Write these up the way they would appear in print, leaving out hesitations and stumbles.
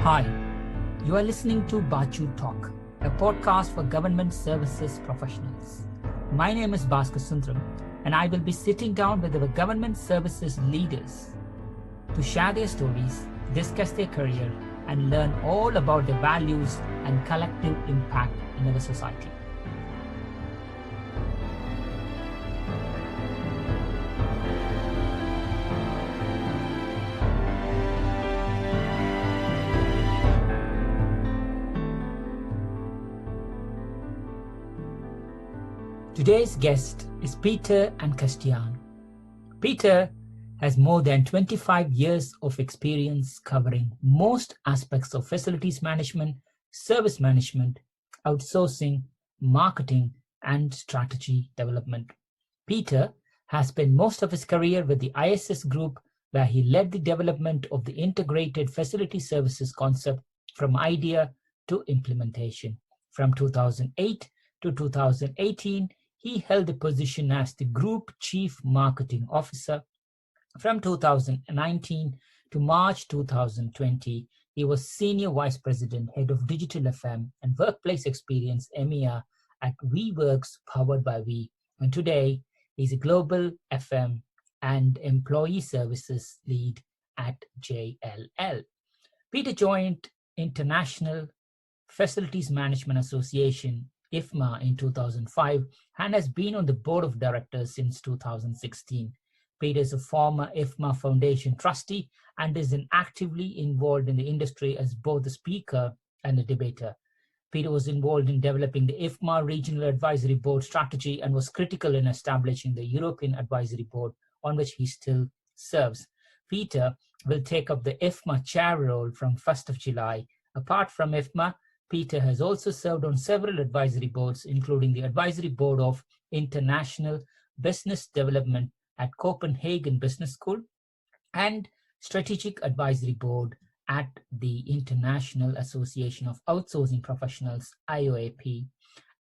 Hi, you are listening to Baachu Talk, a podcast for government services professionals. My name is Ankerstjerne, and I will be sitting down with our government services leaders to share their stories, discuss their career, and learn all about their values and collective impact in our society. Today's guest is Peter Ankerstjerne. Peter has more than 25 years of experience covering most aspects of facilities management, service management, outsourcing, marketing, and strategy development. Peter has spent most of his career with the ISS Group, where he led the development of the integrated facility services concept from idea to implementation. From 2008 to 2018, he held the position as the Group Chief Marketing Officer. From 2019 to March 2020, he was Senior Vice President, Head of Digital FM and Workplace Experience EMEA at Weworks, powered by We. And today, he's a Global FM and Employee Services Lead at JLL. Peter joined International Facilities Management Association, IFMA, in 2005 and has been on the board of directors since 2016. Peter is a former IFMA Foundation trustee and is actively involved in the industry as both a speaker and a debater. Peter was involved in developing the IFMA Regional Advisory Board strategy and was critical in establishing the European Advisory Board, on which he still serves. Peter will take up the IFMA chair role from 1st of July. Apart from IFMA, Peter has also served on several advisory boards, including the Advisory Board of International Business Development at Copenhagen Business School and Strategic Advisory Board at the International Association of Outsourcing Professionals, IOAP.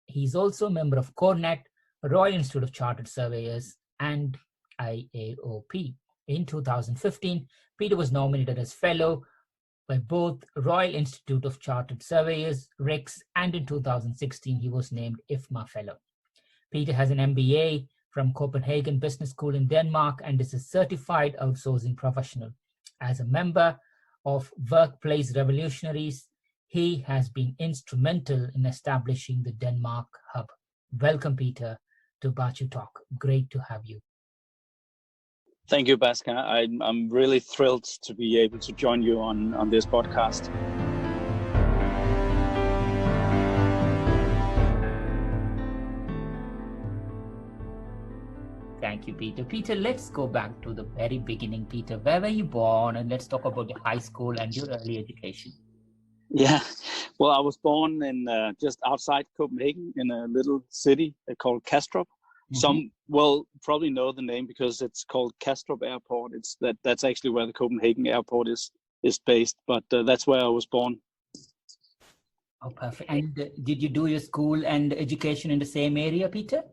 He's also a member of CORNET, Royal Institute of Chartered Surveyors, and IAOP. In 2015, Peter was nominated as Fellow by both Royal Institute of Chartered Surveyors, FRICS, and in 2016, he was named IFMA Fellow. Peter has an MBA from Copenhagen Business School in Denmark and is a certified outsourcing professional. As a member of Workplace Revolutionaries, he has been instrumental in establishing the Denmark hub. Welcome, Peter, to Baachu Talk. Great to have you. Thank you, Baska. I'm really thrilled to be able to join you on this podcast. Thank you, Peter. Peter, let's go back to the very beginning. Peter, where were you born? And let's talk about your high school and your early education. Yeah, well, I was born in just outside Copenhagen in a little city called Kastrup. Some will probably know the name because it's called Kastrup Airport. That's actually where the Copenhagen Airport is based, but that's where I was born. Oh, perfect. And did you do your school and education in the same area, Peter?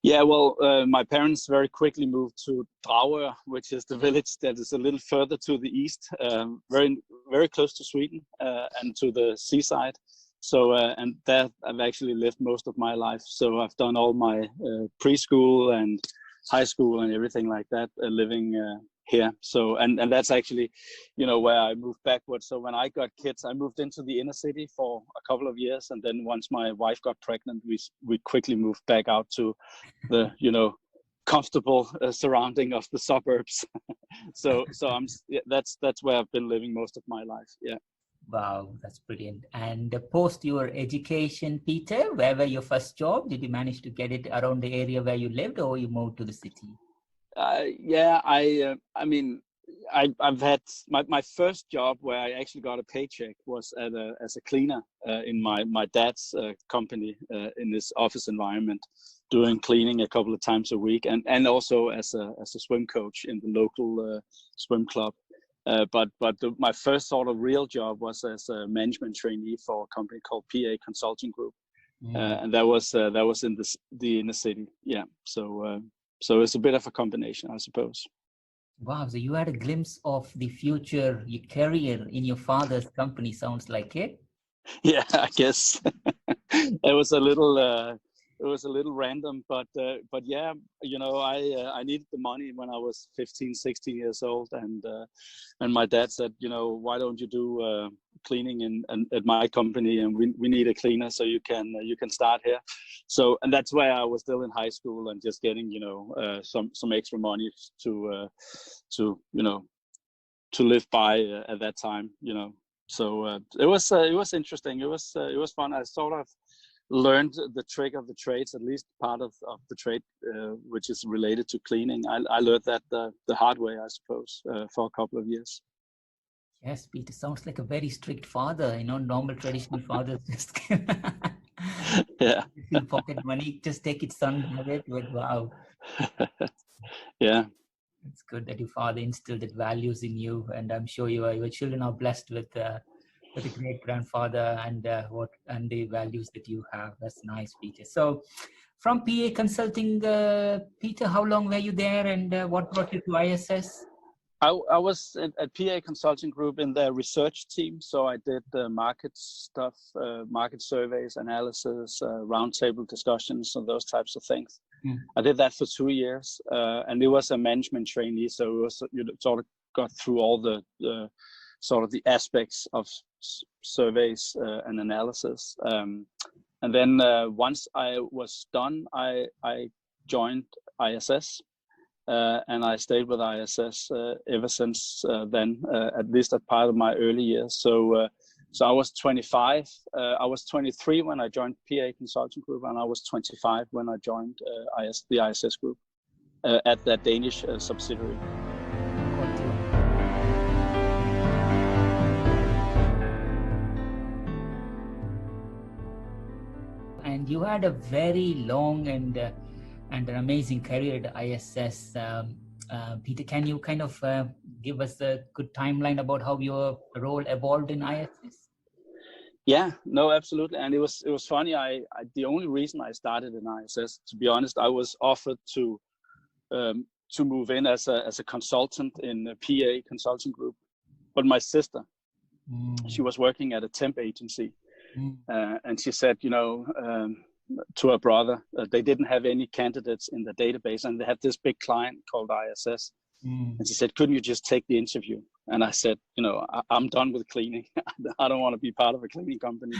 Yeah, well, my parents very quickly moved to Dragør, which is the village that is a little further to the east, very, very close to Sweden and to the seaside. So, and there I've actually lived most of my life. So I've done all my preschool and high school and everything like that, living here. So, and that's actually, where I moved backwards. So when I got kids, I moved into the inner city for a couple of years. And then once my wife got pregnant, we quickly moved back out to the, comfortable surrounding of the suburbs. so that's where I've been living most of my life. Yeah. Wow, that's brilliant. And post your education, Peter, where were your first job? Did you manage to get it around the area where you lived, or you moved to the city? Yeah, I've had my first job where I actually got a paycheck was as a cleaner in my dad's company in this office environment, doing cleaning a couple of times a week, and also as a swim coach in the local swim club. But my first sort of real job was as a management trainee for a company called PA Consulting Group, and that was in the inner city. Yeah, so it's a bit of a combination, I suppose. Wow, so you had a glimpse of the future, your career in your father's company, sounds like it. Yeah, I guess it was a little random, but yeah, I needed the money when I was 15, 16 years old, and my dad said, why don't you do cleaning at my company, and we need a cleaner, so you can start here. So, and that's why I was still in high school and just getting some extra money to to live by at that time. So it was interesting. It was fun. I sort of learned the trick of the trades, at least part of the trade, which is related to cleaning. I learned that the hard way, I suppose, for a couple of years. Yes, Peter, sounds like a very strict father, normal traditional fathers just Yeah. pocket money, just take it, son, have it, but wow. Yeah. It's good that your father instilled that values in you, and I'm sure your children are blessed with a great grandfather and the values that you have. That's nice, Peter. So, from PA Consulting, Peter, how long were you there, and what brought you to ISS? I was at PA Consulting Group in their research team, so I did market stuff, market surveys, analysis, roundtable discussions, and those types of things. I did that for 2 years, and it was a management trainee, so it was, sort of got through all the sort of the aspects of surveys and analysis. And then once I was done, I joined ISS. And I stayed with ISS ever since then, at least at part of my early years. So I was 25. I was 23 when I joined PA Consulting Group, and I was 25 when I joined the ISS Group at that Danish subsidiary. And you had a very long and an amazing career at ISS. Peter, can you kind of give us a good timeline about how your role evolved in ISS? Yeah, no, absolutely. And it was funny. The only reason I started in ISS, to be honest, I was offered to move in as a consultant in a PA Consulting Group, but my sister, she was working at a temp agency, and she said, to her brother, they didn't have any candidates in the database, and they had this big client called ISS. And she said, couldn't you just take the interview? And I said, I'm done with cleaning. I don't want to be part of a cleaning company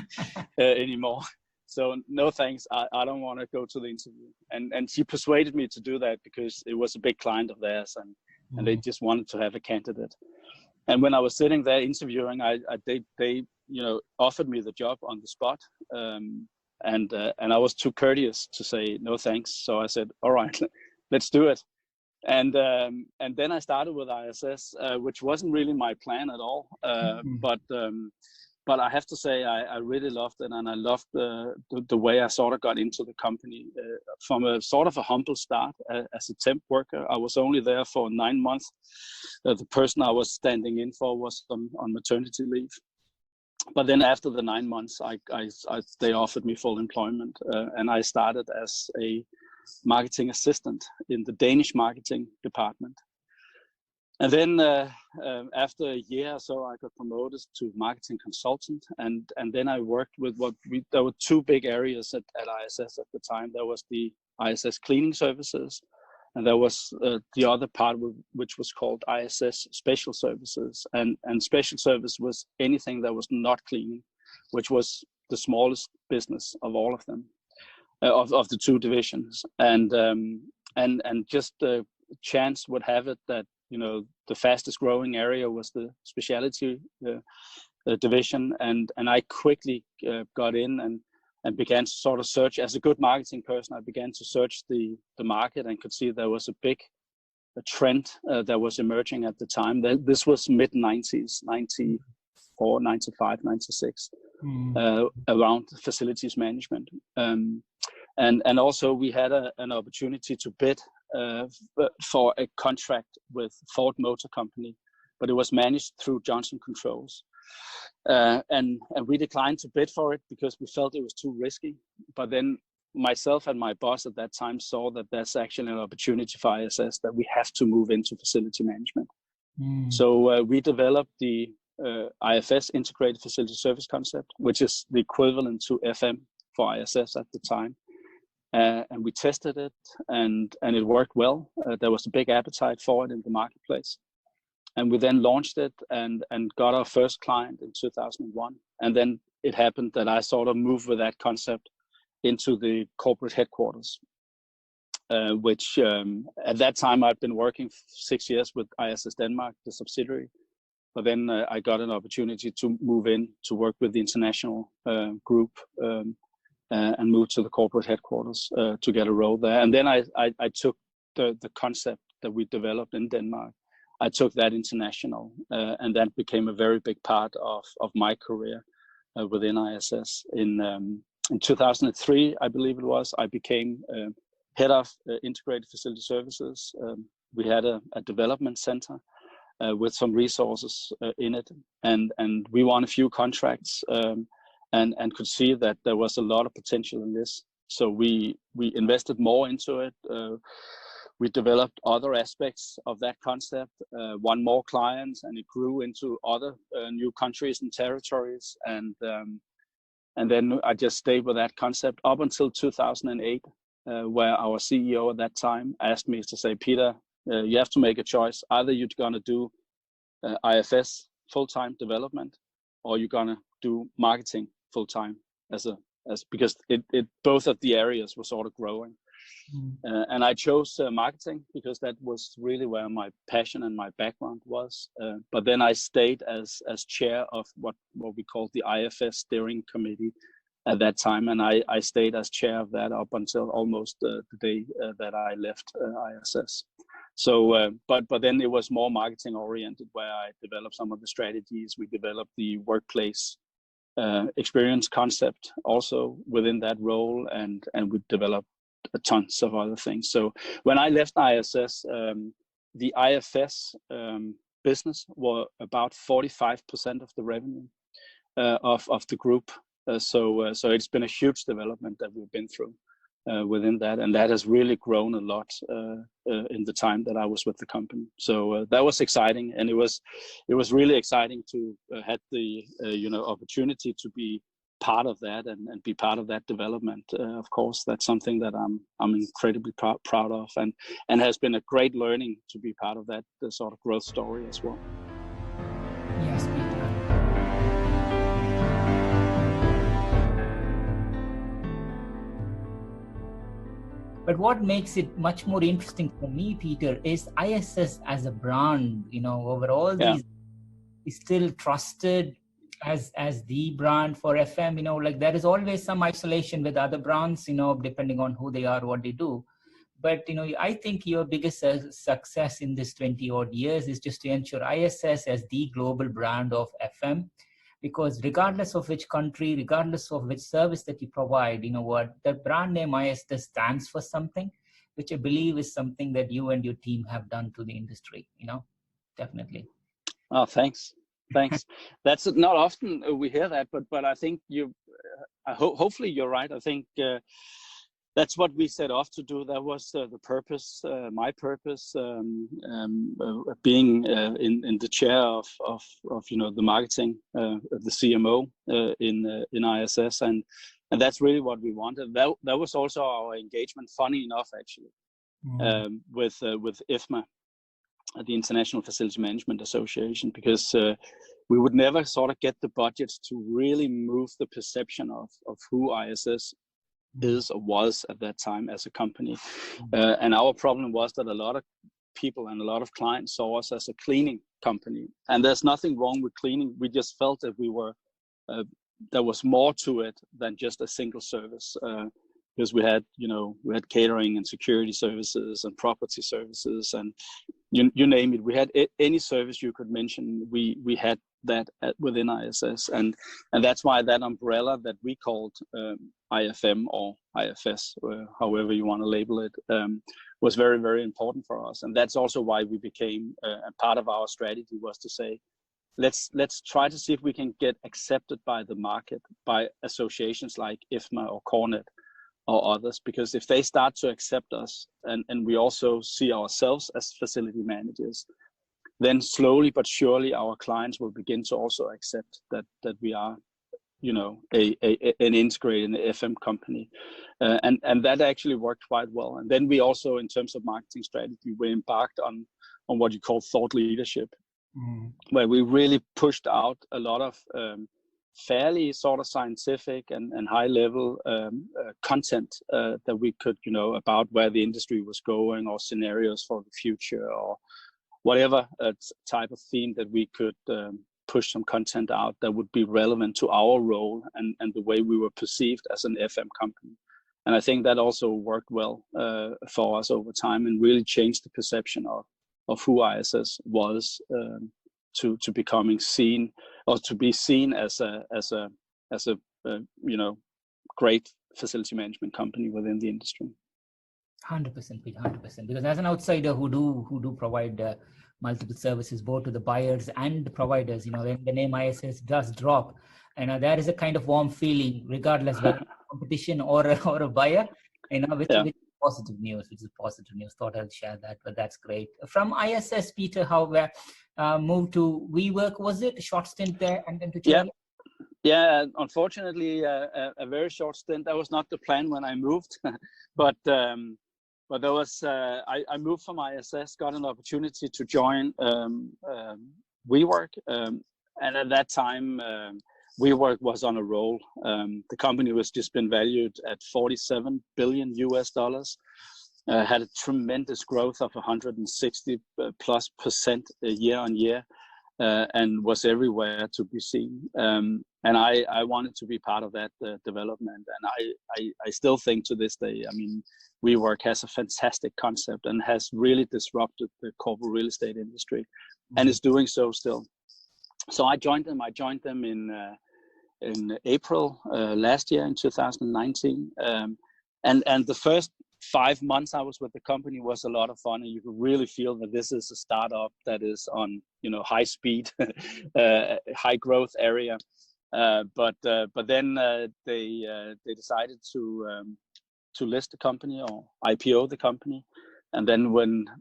anymore. So no thanks. I don't want to go to the interview. And she persuaded me to do that because it was a big client of theirs, and they just wanted to have a candidate. And when I was sitting there interviewing, they offered me the job on the spot. And I was too courteous to say no thanks. So I said, all right, let's do it. And then I started with ISS, which wasn't really my plan at all. But I have to say I really loved it, and I loved the way I sort of got into the company from a sort of a humble start as a temp worker. I was only there for 9 months. The person I was standing in for was on maternity leave. But then after the 9 months, they offered me full employment, and I started as a marketing assistant in the Danish marketing department. And then after a year or so, I got promoted to marketing consultant, and then I worked with there were two big areas at ISS at the time. There was the ISS cleaning services, and there was the other part which was called ISS special services, and special service was anything that was not cleaning, which was the smallest business of all of them, of the two divisions. And just chance would have it that the fastest growing area was the specialty division, and I quickly got in and began to sort of search. As a good marketing person, I began to search the market and could see there was a trend that was emerging at the time. This was mid-90s, 94, 95, 96, around facilities management. And also we had an opportunity to bid for a contract with Ford Motor Company, but it was managed through Johnson Controls. And we declined to bid for it because we felt it was too risky. But then myself and my boss at that time saw that there's actually an opportunity for ISS that we have to move into facility management. So we developed the IFS, Integrated Facility Service Concept, which is the equivalent to FM for ISS at the time. And we tested it, and it worked well. There was a big appetite for it in the marketplace. And we then launched it and got our first client in 2001. And then it happened that I sort of moved with that concept into the corporate headquarters, which at that time I'd been working 6 years with ISS Denmark, the subsidiary. But then I got an opportunity to move in to work with the international group and move to the corporate headquarters to get a role there. And then I took the concept that we developed in Denmark. I took that international, and that became a very big part of my career within ISS. In 2003, I believe it was, I became head of integrated facility services. We had a development center with some resources in it, and we won a few contracts and could see that there was a lot of potential in this. So we invested more into it. We developed other aspects of that concept, won more clients, and it grew into other new countries and territories. And then I just stayed with that concept up until 2008, where our CEO at that time asked me to say, Peter, you have to make a choice. Either you're going to do IFS full-time development, or you're going to do marketing full-time because it both of the areas were sort of growing. And I chose marketing because that was really where my passion and my background was. But then I stayed as chair of what we called the IFS steering committee at that time, and I stayed as chair of that up until almost the day that I left ISS. So, but then it was more marketing oriented, where I developed some of the strategies. We developed the workplace experience concept also within that role, and we developed tons of other things. So when I left ISS, the IFS business were about 45% of the revenue of the group. So it's been a huge development that we've been through within that, and that has really grown a lot in the time that I was with the company. So that was exciting, and it was really exciting to have the opportunity to be part of that and be part of that development. Of course, that's something that I'm incredibly proud of, and has been a great learning to be part of that sort of growth story as well. Yes, Peter. But what makes it much more interesting for me, Peter, is ISS as a brand. Over all these, is still trusted as the brand for FM. Like there is always some isolation with other brands, depending on who they are, what they do. But I think your biggest success in this 20 odd years is just to ensure ISS as the global brand of FM. Because regardless of which country, regardless of which service that you provide, the brand name ISS stands for something, which I believe is something that you and your team have done to the industry, definitely. Oh, thanks. That's not often we hear that, but I think hopefully you're right. I think that's what we set off to do. That was the purpose, my purpose, being in the chair of the marketing, the CMO in ISS, and that's really what we wanted. That was also our engagement. Funny enough, actually, with IFMA, the International Facility Management Association, because we would never sort of get the budgets to really move the perception of who ISS is or was at that time as a company. And our problem was that a lot of people and a lot of clients saw us as a cleaning company. And there's nothing wrong with cleaning. We just felt that we were, there was more to it than just a single service. Because we had catering and security services and property services and you name it. We had any service you could mention. We had that within ISS, and that's why that umbrella that we called IFM or IFS, however you want to label it, was very, very important for us. And that's also why we became a part of our strategy was to say, let's try to see if we can get accepted by the market, by associations like IFMA or Cornet, or others, because if they start to accept us and we also see ourselves as facility managers, then slowly but surely our clients will begin to also accept that we are, you know, an integrated FM company, and that actually worked quite well. And then we also, in terms of marketing strategy, we embarked on what you call thought leadership, where we really pushed out a lot of fairly sort of scientific and high level content that we could, you know, about where the industry was going, or scenarios for the future, or whatever type of theme that we could push some content out that would be relevant to our role and the way we were perceived as an FM company. And I think that also worked well for us over time, and really changed the perception of who ISS was, to becoming seen, or to be seen as a you know, great facility management company within the industry. 100%, Peter, 100%. Because as an outsider who do provide multiple services both to the buyers and the providers, you know, when the name ISS does drop, and there is a kind of warm feeling, regardless whether competition or a buyer, you know, which is positive news. Thought I'll share that, but that's great. From ISS, Peter, how moved to Weworks, was it a short stint there, and then to China? Yeah, unfortunately, a very short stint. That was not the plan when I moved, but there was. I moved from ISS, got an opportunity to join Weworks, and at that time, Weworks was on a roll. The company was just been valued at $47 billion US, had a tremendous growth of 160+% year on year, and was everywhere to be seen. And I wanted to be part of that development. And I still think to this day, I mean, Weworks has a fantastic concept and has really disrupted the corporate real estate industry, and is doing so still. So I joined them. In April last year, in 2019, and the first 5 months I was with the company was a lot of fun, and you could really feel that this is a startup that is on, you know, high speed, high growth area. But then they decided to list the company, or IPO the company, and then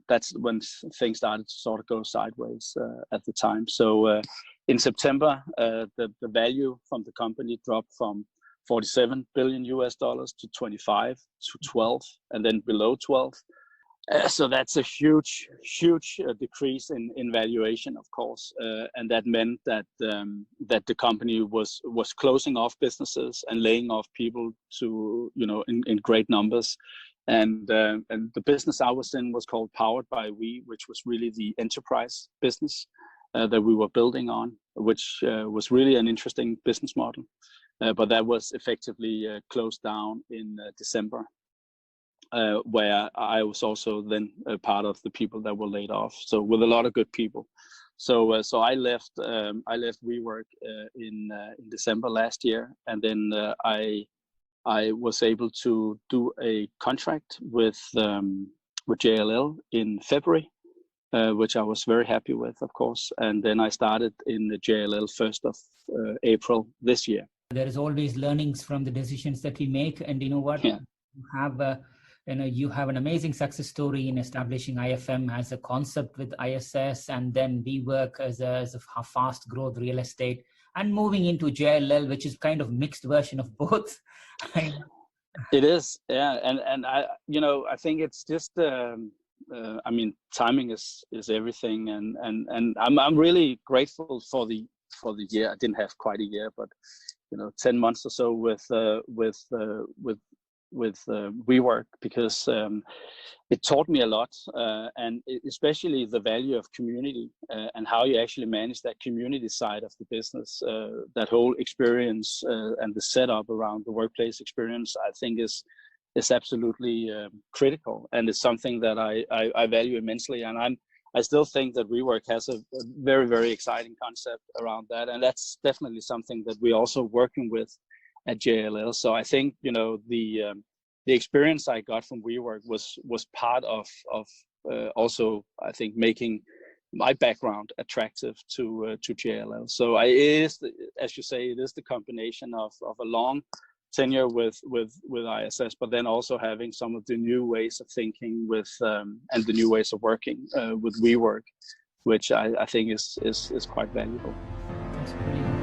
that's when things started to sort of go sideways at the time. So in September, the value from the company dropped from $47 billion US to 25 to 12, and then below 12. So that's a huge decrease in valuation, of course, and that meant that the company was closing off businesses and laying off people to, you know, in great numbers. And the business I was in was called Powered by We, which was really the enterprise business that we were building on, which was really an interesting business model. But that was effectively closed down in December, where I was also then a part of the people that were laid off. So with a lot of good people. So I left Weworks in December last year, and then I was able to do a contract with JLL in February, which I was very happy with, of course. And then I started in the JLL 1st of April this year. There is always learnings from the decisions that we make, and you know what? Yeah. You have an amazing success story in establishing IFM as a concept with ISS, and then Weworks as a fast growth real estate, and moving into JLL, which is kind of mixed version of both. It is, yeah, and I think it's just I mean, timing is everything, and I'm really grateful for the year. I didn't have quite a year, but 10 months or so with Weworks, because it taught me a lot, and especially the value of community and how you actually manage that community side of the business. That whole experience and the setup around the workplace experience, I think is absolutely critical, and it's something that I value immensely. And I still think that Weworks has a very, very exciting concept around that, and that's definitely something that we're also working with at JLL. So I think the experience I got from Weworks was part of also, I think, making my background attractive to JLL. So it is, as you say, it is the combination of a long tenure with ISS, but then also having some of the new ways of thinking with and the new ways of working with WeWork, which I think is quite valuable. That's brilliant.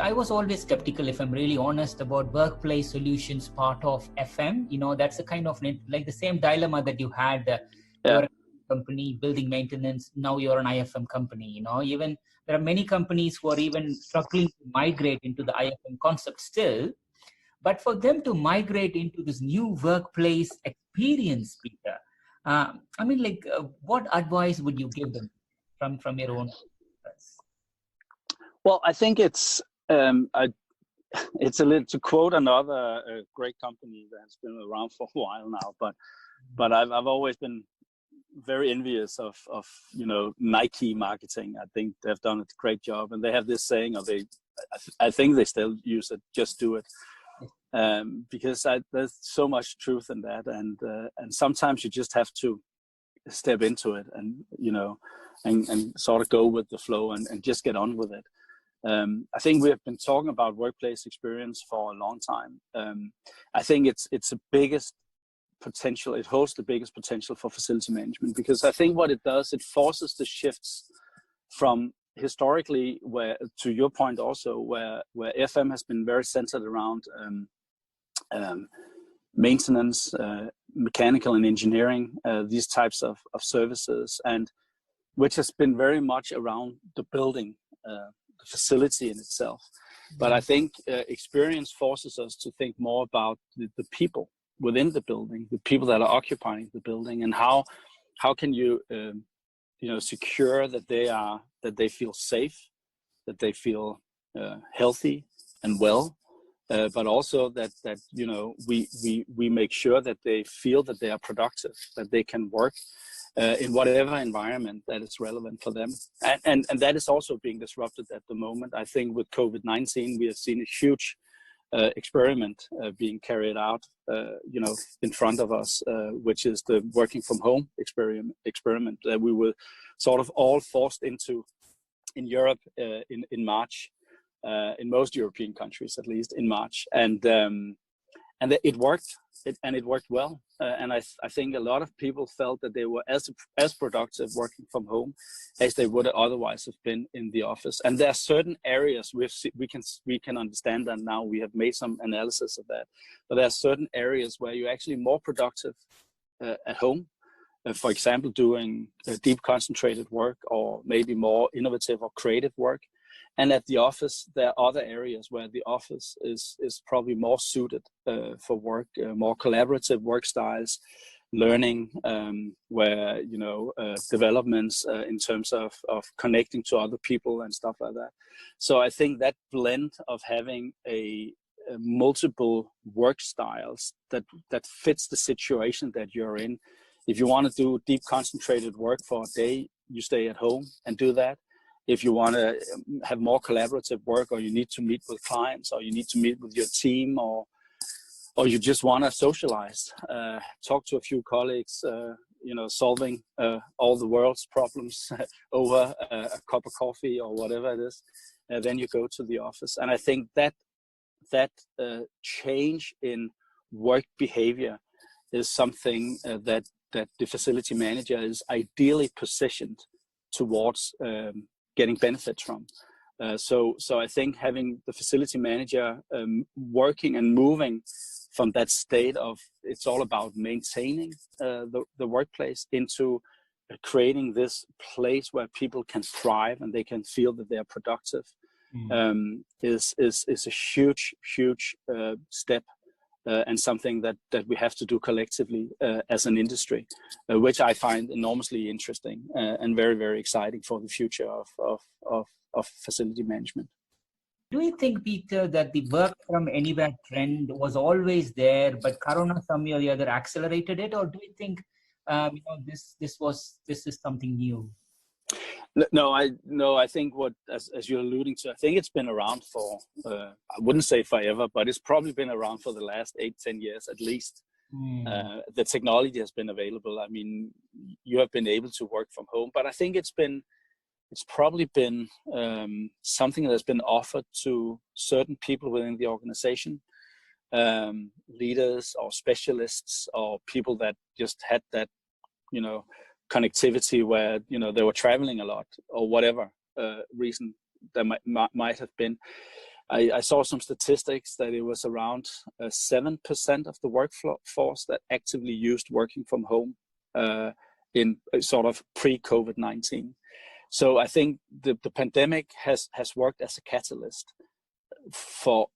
I was always skeptical, if I'm really honest, about workplace solutions part of FM. That's a kind of like the same dilemma that you had. You're a company, building maintenance. Now you're an IFM company. Even there are many companies who are even struggling to migrate into the IFM concept still. But for them to migrate into this new workplace experience, Peter, what advice would you give them from your own? Well, I think it's a little, to quote another great company that has been around for a while now, but I've always been very envious of Nike marketing. I think they've done a great job, and they have this saying, I think they still use it, just do it, because there's so much truth in that, and sometimes you just have to step into it, and and sort of go with the flow and just get on with it. I think we have been talking about workplace experience for a long time. I think it's the biggest potential. It holds the biggest potential for facility management, because I think what it does, it forces the shifts from historically, where, to your point also, where FM has been very centered around maintenance, mechanical and engineering, these types of services, and which has been very much around the building, the facility in itself. But I think experience forces us to think more about the people within the building, the people that are occupying the building, and how can you secure that they feel safe, that they feel healthy and well, but also that we make sure that they feel that they are productive, that they can work in whatever environment that is relevant for them. And that is also being disrupted at the moment. I think with COVID-19, we have seen a huge experiment being carried out, in front of us, which is the working from home experiment that we were sort of all forced into in Europe in March, in most European countries, at least in March. And it worked, and it worked well. And I think a lot of people felt that they were as productive working from home as they would otherwise have been in the office. And there are certain areas we can understand that now. We have made some analysis of that. But there are certain areas where you're actually more productive at home. For example, doing deep concentrated work, or maybe more innovative or creative work. And at the office, there are other areas where the office is probably more suited for work, more collaborative work styles, learning, where developments in terms of connecting to other people and stuff like that. So I think that blend of having a multiple work styles that fits the situation that you're in. If you want to do deep concentrated work for a day, you stay at home and do that. If you want to have more collaborative work, or you need to meet with clients, or you need to meet with your team, or you just want to socialize, talk to a few colleagues, solving all the world's problems over a cup of coffee or whatever it is, then you go to the office. And I think that change in work behavior is something that the facility manager is ideally positioned towards getting benefits from. So I think having the facility manager working and moving from that state of it's all about maintaining the workplace into creating this place where people can thrive and they can feel that they are productive is a huge step. And something that we have to do collectively as an industry, which I find enormously interesting and very, very exciting for the future of facility management. Do you think, Peter, that the work from anywhere trend was there, but Corona somehow or the other accelerated it, or do you think this is something new? No, I think as you're alluding to, I think it's been around for, I wouldn't say forever, but it's probably been around for the last 8-10 years at least. The technology has been available. I mean, you have been able to work from home, but I think it's been it's probably been something that's been offered to certain people within the organization, leaders or specialists or people that just had that, connectivity where, they were traveling a lot or whatever reason there might have been. I saw some statistics that it was around 7% of the workforce that actively used working from home in sort of pre-COVID-19. So I think the pandemic has worked as a catalyst for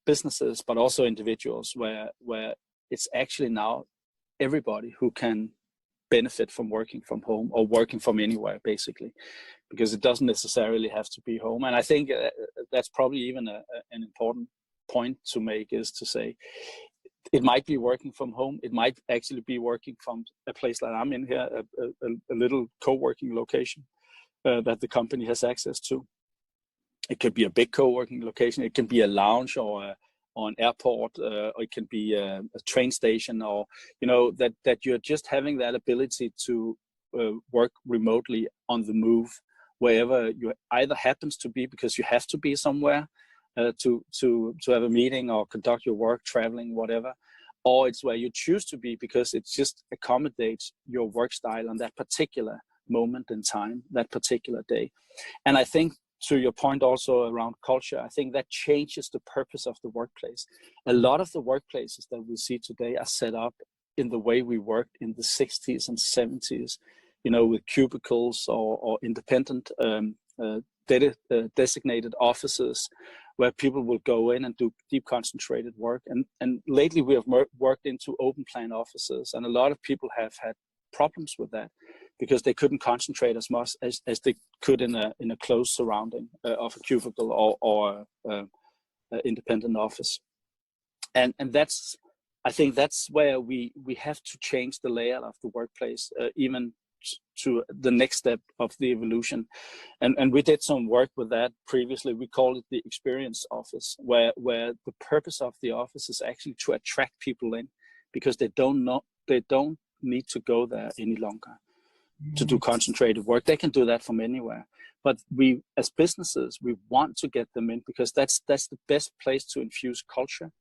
businesses, but also individuals, where it's actually now everybody who can benefit from working from home or working from anywhere, basically, because it doesn't necessarily have to be home. And I think that's probably even an important point to make, is to say it might be working from home. It might actually be working from a place like I'm in here, a little co-working location that the company has access to. It could be a big co-working location. It can be a lounge or an airport, or it can be a train station, or that you're just having that ability to work remotely on the move, wherever you either happens to be because you have to be somewhere to have a meeting or conduct your work, traveling, whatever, or it's where you choose to be because it just accommodates your work style on that particular moment in time, that particular day. And I think, to your point also around culture, I think that changes the purpose of the workplace. A lot of the workplaces that we see today are set up in the way we worked in the 60s and 70s, with cubicles or independent designated offices where people will go in and do deep concentrated work. And lately we have worked into open plan offices, and a lot of people have had problems with that because they couldn't concentrate as much as they could in a closed surrounding of a cubicle or independent office. And that's, I think that's where we have to change the layout of the workplace, even to the next step of the evolution. And we did some work with that previously. We call it the experience office, where the purpose of the office is actually to attract people in, because they don't need to go there any longer to do concentrated work. They can do that from anywhere. But we, as businesses, we want to get them in because that's the best place to infuse culture.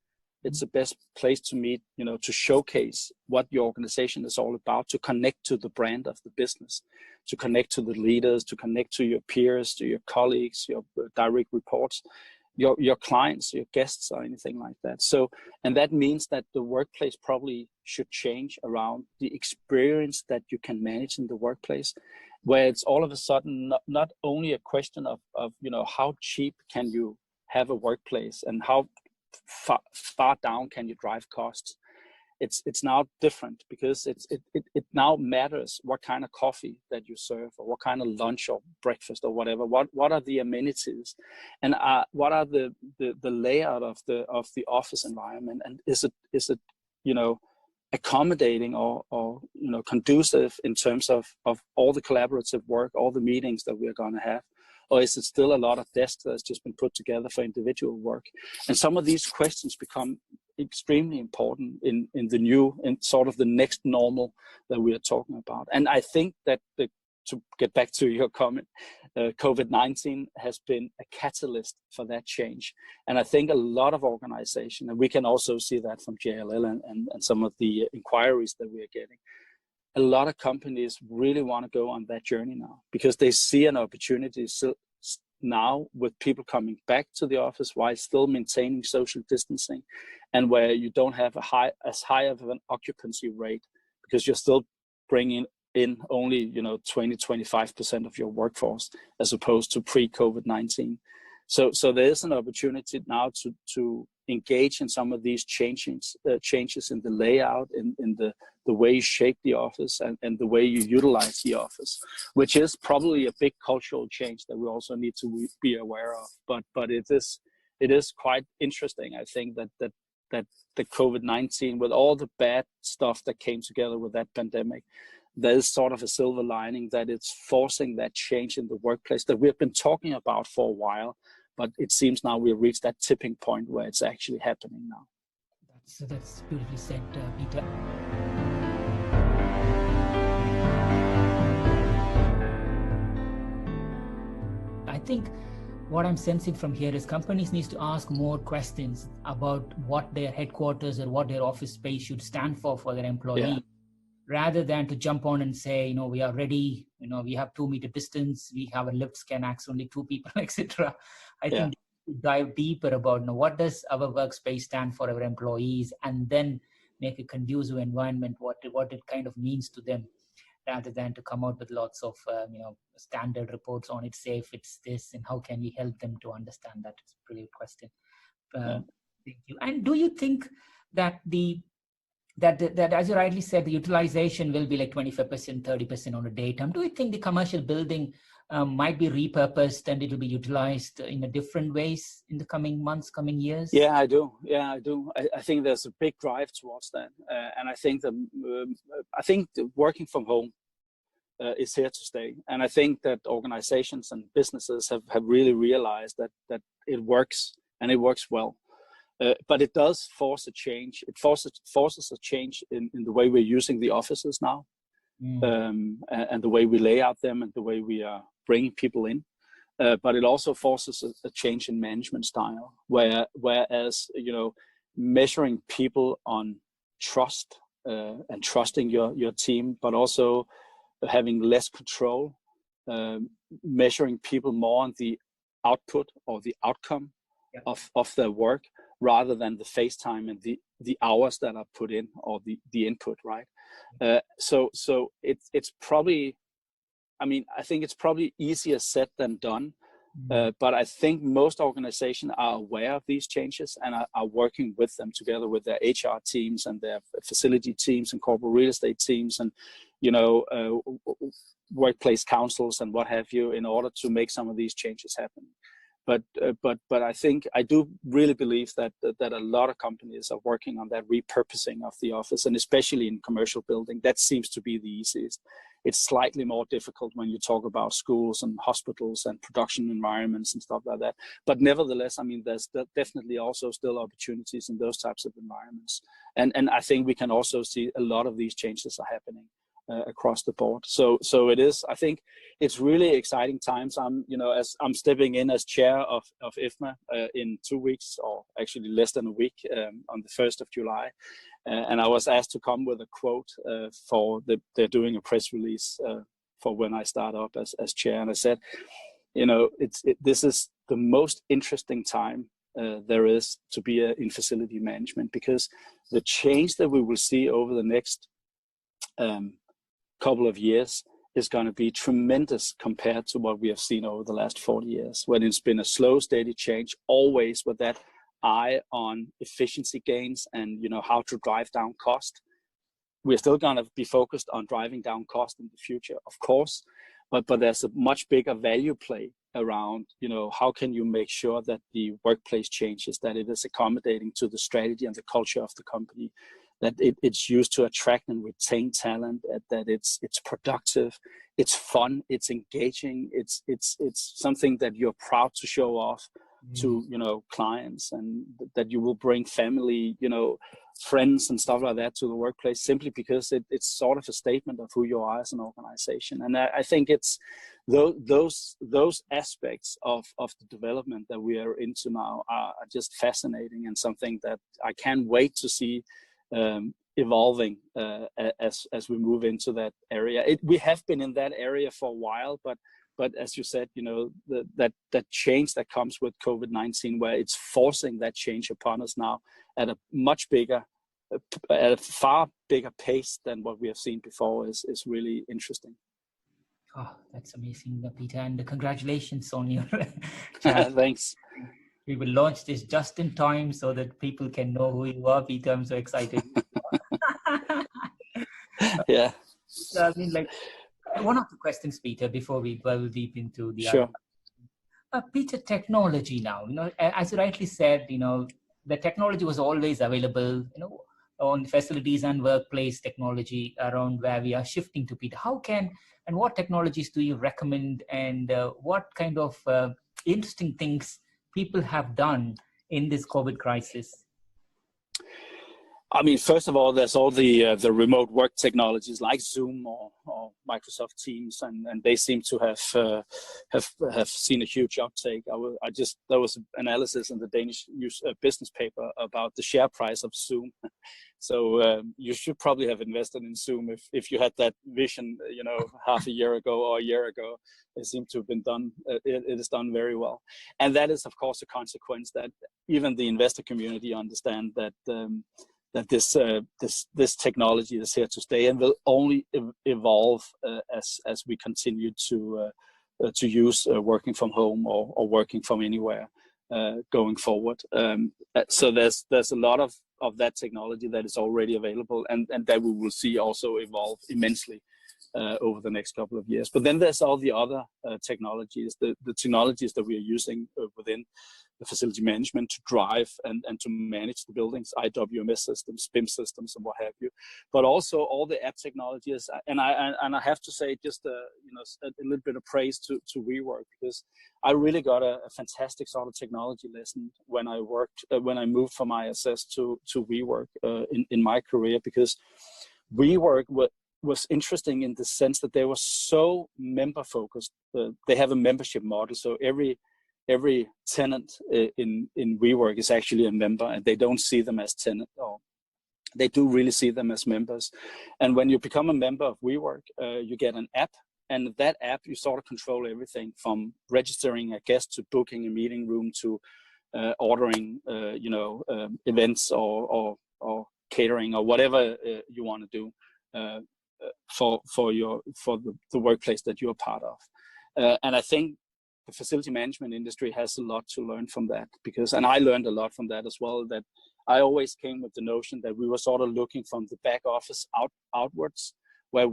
It's the best place to meet, to showcase what your organization is all about, to connect to the brand of the business, to connect to the leaders, to connect to your peers, to your colleagues, your direct reports, your clients, your guests, or anything like that. So, and that means that the workplace probably should change around the experience that you can manage in the workplace, where it's all of a sudden not only a question of how cheap can you have a workplace and how far down can you drive costs. It's now different because it now matters what kind of coffee that you serve, or what kind of lunch or breakfast or whatever. What are the amenities, and what are the layout of the office environment, and is it accommodating or conducive in terms of all the collaborative work, all the meetings that we're going to have, or is it still a lot of desks that's just been put together for individual work? And some of these questions become extremely important in sort of the next normal that we are talking about. And I think that to get back to your comment, COVID-19 has been a catalyst for that change. And I think a lot of organizations, and we can also see that from JLL and some of the inquiries that we are getting, a lot of companies really want to go on that journey now because they see an opportunity now with people coming back to the office while still maintaining social distancing, and where you don't have as high of an occupancy rate because you're still bringing in only 20-25% of your workforce as opposed to pre-COVID-19. So there is an opportunity now to engage in some of these changes in the layout, in the way you shape the office and the way you utilize the office, which is probably a big cultural change that we also need to be aware of. But it is quite interesting, I think, that the COVID-19, with all the bad stuff that came together with that pandemic, there is sort of a silver lining that it's forcing that change in the workplace that we've been talking about for a while. But it seems now we've reached that tipping point where it's actually happening now. That's beautifully said, Peter. I think what I'm sensing from here is companies need to ask more questions about what their headquarters or what their office space should stand for their employees, rather than to jump on and say, we are ready, we have 2-meter distance, we have a lift can access only 2 people, etc. I think dive deeper about what does our workspace stand for our employees, and then make a conducive environment, what it kind of means to them, rather than to come out with lots of standard reports on it's safe, it's this, and how can we help them to understand that? It's a brilliant question. Thank you. And do you think that that as you rightly said, the utilization will be like 25%, 30% on a daytime? Do you think the commercial building might be repurposed and it will be utilized in a different ways in the coming months, coming years? Yeah, I do. I think there's a big drive towards that, and I think the working from home is here to stay. And I think that organizations and businesses have really realized that it works, and it works well. But it does force a change. It forces a change in the way we're using the offices now, and the way we lay out them, and the way we are bringing people in. But it also forces a change in management style, whereas measuring people on trust and trusting your team, but also having less control, measuring people more on the output or the outcome of their work, rather than the face time and the hours that are put in, or the input, right? So it's probably, I think it's probably easier said than done. But I think most organizations are aware of these changes and are working with them, together with their HR teams and their facility teams and corporate real estate teams, and workplace councils and what have you, in order to make some of these changes happen. But I think I do really believe that a lot of companies are working on that repurposing of the office, and especially in commercial building, that seems to be the easiest. It's slightly more difficult when you talk about schools and hospitals and production environments and stuff like that. But nevertheless, there's definitely also still opportunities in those types of environments. And I think we can also see a lot of these changes are happening across the board. So it is, I think it's really exciting times. As I'm stepping in as chair of IFMA in 2 weeks, or actually less than a week, on the 1st of July. And I was asked to come with a quote they're doing a press release for when I start up as chair. And I said, this is the most interesting time there is to be in facility management, because the change that we will see over the next couple of years is going to be tremendous compared to what we have seen over the last 40 years, when it's been a slow, steady change, always with that eye on efficiency gains and how to drive down cost. We're still going to be focused on driving down cost in the future, of course, but there's a much bigger value play around how can you make sure that the workplace changes, that it is accommodating to the strategy and the culture of the company, that it's used to attract and retain talent, that it's productive, it's fun, it's engaging, it's something that you're proud to show off to clients, and that you will bring family, friends and stuff like that to the workplace, simply because it's sort of a statement of who you are as an organization. And I think it's those aspects of the development that we are into now are just fascinating, and something that I can't wait to see evolving as we move into that area. We have been in that area for a while, but as you said, that change that comes with COVID-19, where it's forcing that change upon us now at a far bigger pace than what we have seen before, is really interesting. Oh, that's amazing, Peter, and congratulations on your Thanks. We will launch this just in time so that people can know who you are, Peter. I'm so excited. Yeah. One of the questions, Peter, before we delve deep into the sure. Peter, technology now, as you rightly said, the technology was always available, on facilities and workplace technology around where we are shifting to, Peter. And what technologies do you recommend, and what kind of interesting things people have done in this COVID crisis? I mean, first of all, there's all the remote work technologies like Zoom or Microsoft Teams, and they seem to have seen a huge uptake. There was an analysis in the Danish business paper about the share price of Zoom. So you should probably have invested in Zoom if you had that vision, half a year ago or a year ago. It seemed to have been done. It is done very well, and that is, of course, a consequence that even the investor community understand that. That this technology is here to stay and will only evolve as we continue to use working from home or working from anywhere going forward. So there's a lot of that technology that is already available and that we will see also evolve immensely over the next couple of years. But then there's all the other technologies, the technologies that we are using within the facility management to drive and to manage the buildings, IWMS systems, BIM systems, and what have you. But also all the app technologies, and I have to say just a little bit of praise to Weworks, because I really got a fantastic sort of technology lesson when I moved from ISS to Weworks in my career, because Weworks was interesting in the sense that they were so member focused. They have a membership model, so every tenant in Weworks is actually a member, and they don't see them as tenant, or they do really see them as members. And when you become a member of Weworks, you get an app, and that app you sort of control everything from registering a guest to booking a meeting room to ordering events or catering or whatever you want to do for the workplace that you're part of. And I think the facility management industry has a lot to learn from that, and I learned a lot from that as well, that I always came with the notion that we were sort of looking from the back office outwards, where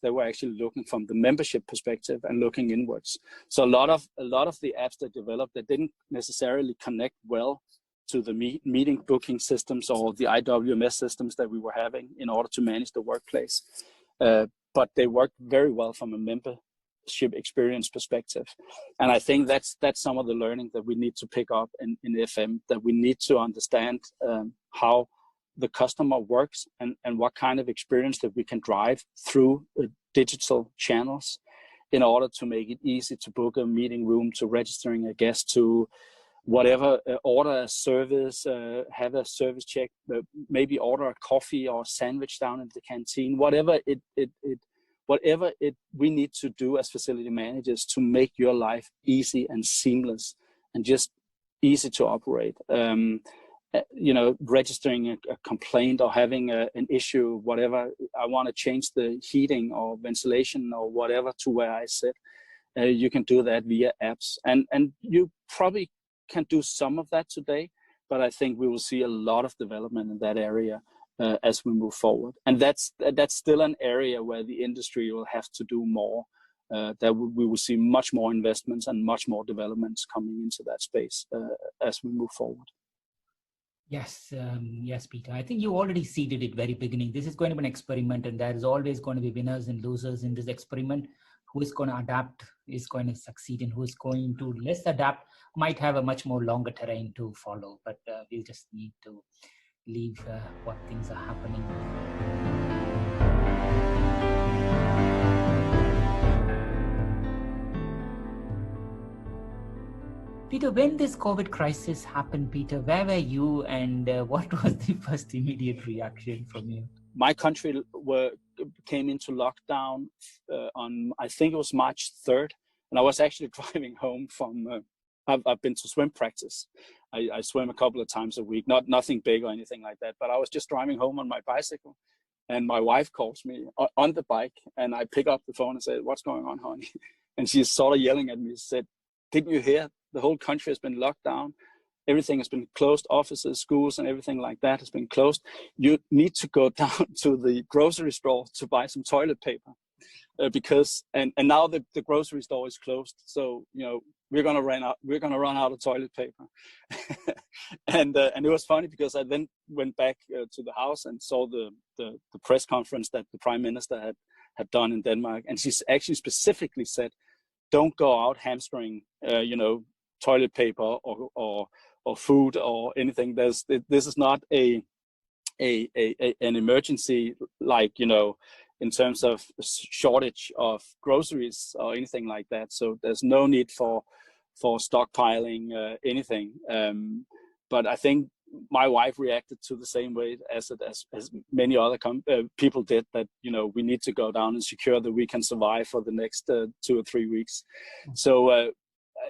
they were actually looking from the membership perspective and looking inwards. So a lot of the apps that developed, that didn't necessarily connect well to the meeting booking systems or the IWMS systems that we were having in order to manage the workplace. But they worked very well from a membership experience perspective. And I think that's some of the learning that we need to pick up in FM, that we need to understand how the customer works and what kind of experience that we can drive through digital channels in order to make it easy to book a meeting room, to registering a guest, to whatever, order a service, have a service check, maybe order a coffee or a sandwich down in the canteen, whatever we need to do as facility managers to make your life easy and seamless and just easy to operate. Registering a complaint or having an issue, whatever, I want to change the heating or ventilation or whatever to where I sit. You can do that via apps. And you probably can do some of that today, but I think we will see a lot of development in that area as we move forward. And that's still an area where the industry will have to do more. That we will see much more investments and much more developments coming into that space as we move forward. Yes, Peter. I think you already seeded it very beginning. This is going to be an experiment, and there is always going to be winners and losers in this experiment. Who is going to adapt is going to succeed, and who is going to less adapt might have a much more longer terrain to follow. But we'll just need to leave what things are happening. Peter, when this COVID crisis happened, Peter, where were you, and what was the first immediate reaction from you? My country came into lockdown on, I think it was March 3rd, and I was actually driving home from, I've been to swim practice. I swim a couple of times a week, nothing big or anything like that, but I was just driving home on my bicycle, and my wife calls me on the bike, and I pick up the phone and say, "What's going on, honey?" And she's sort of yelling at me, said, "Didn't you hear? The whole country has been locked down. Everything has been closed. Offices, schools, and everything like that has been closed. You need to go down to the grocery store to buy some toilet paper because now the grocery store is closed. So we're gonna run out of toilet paper." And it was funny because I then went back to the house and saw the press conference that the Prime Minister had done in Denmark, and she actually specifically said, "Don't go out hamstering, toilet paper or food or anything. This is not a an emergency, like, you know, in terms of shortage of groceries or anything like that. So there's no need for stockpiling anything. But I think my wife reacted to the same way as many other people did, that, you know, we need to go down and secure that we can survive for the next 2 or 3 weeks. So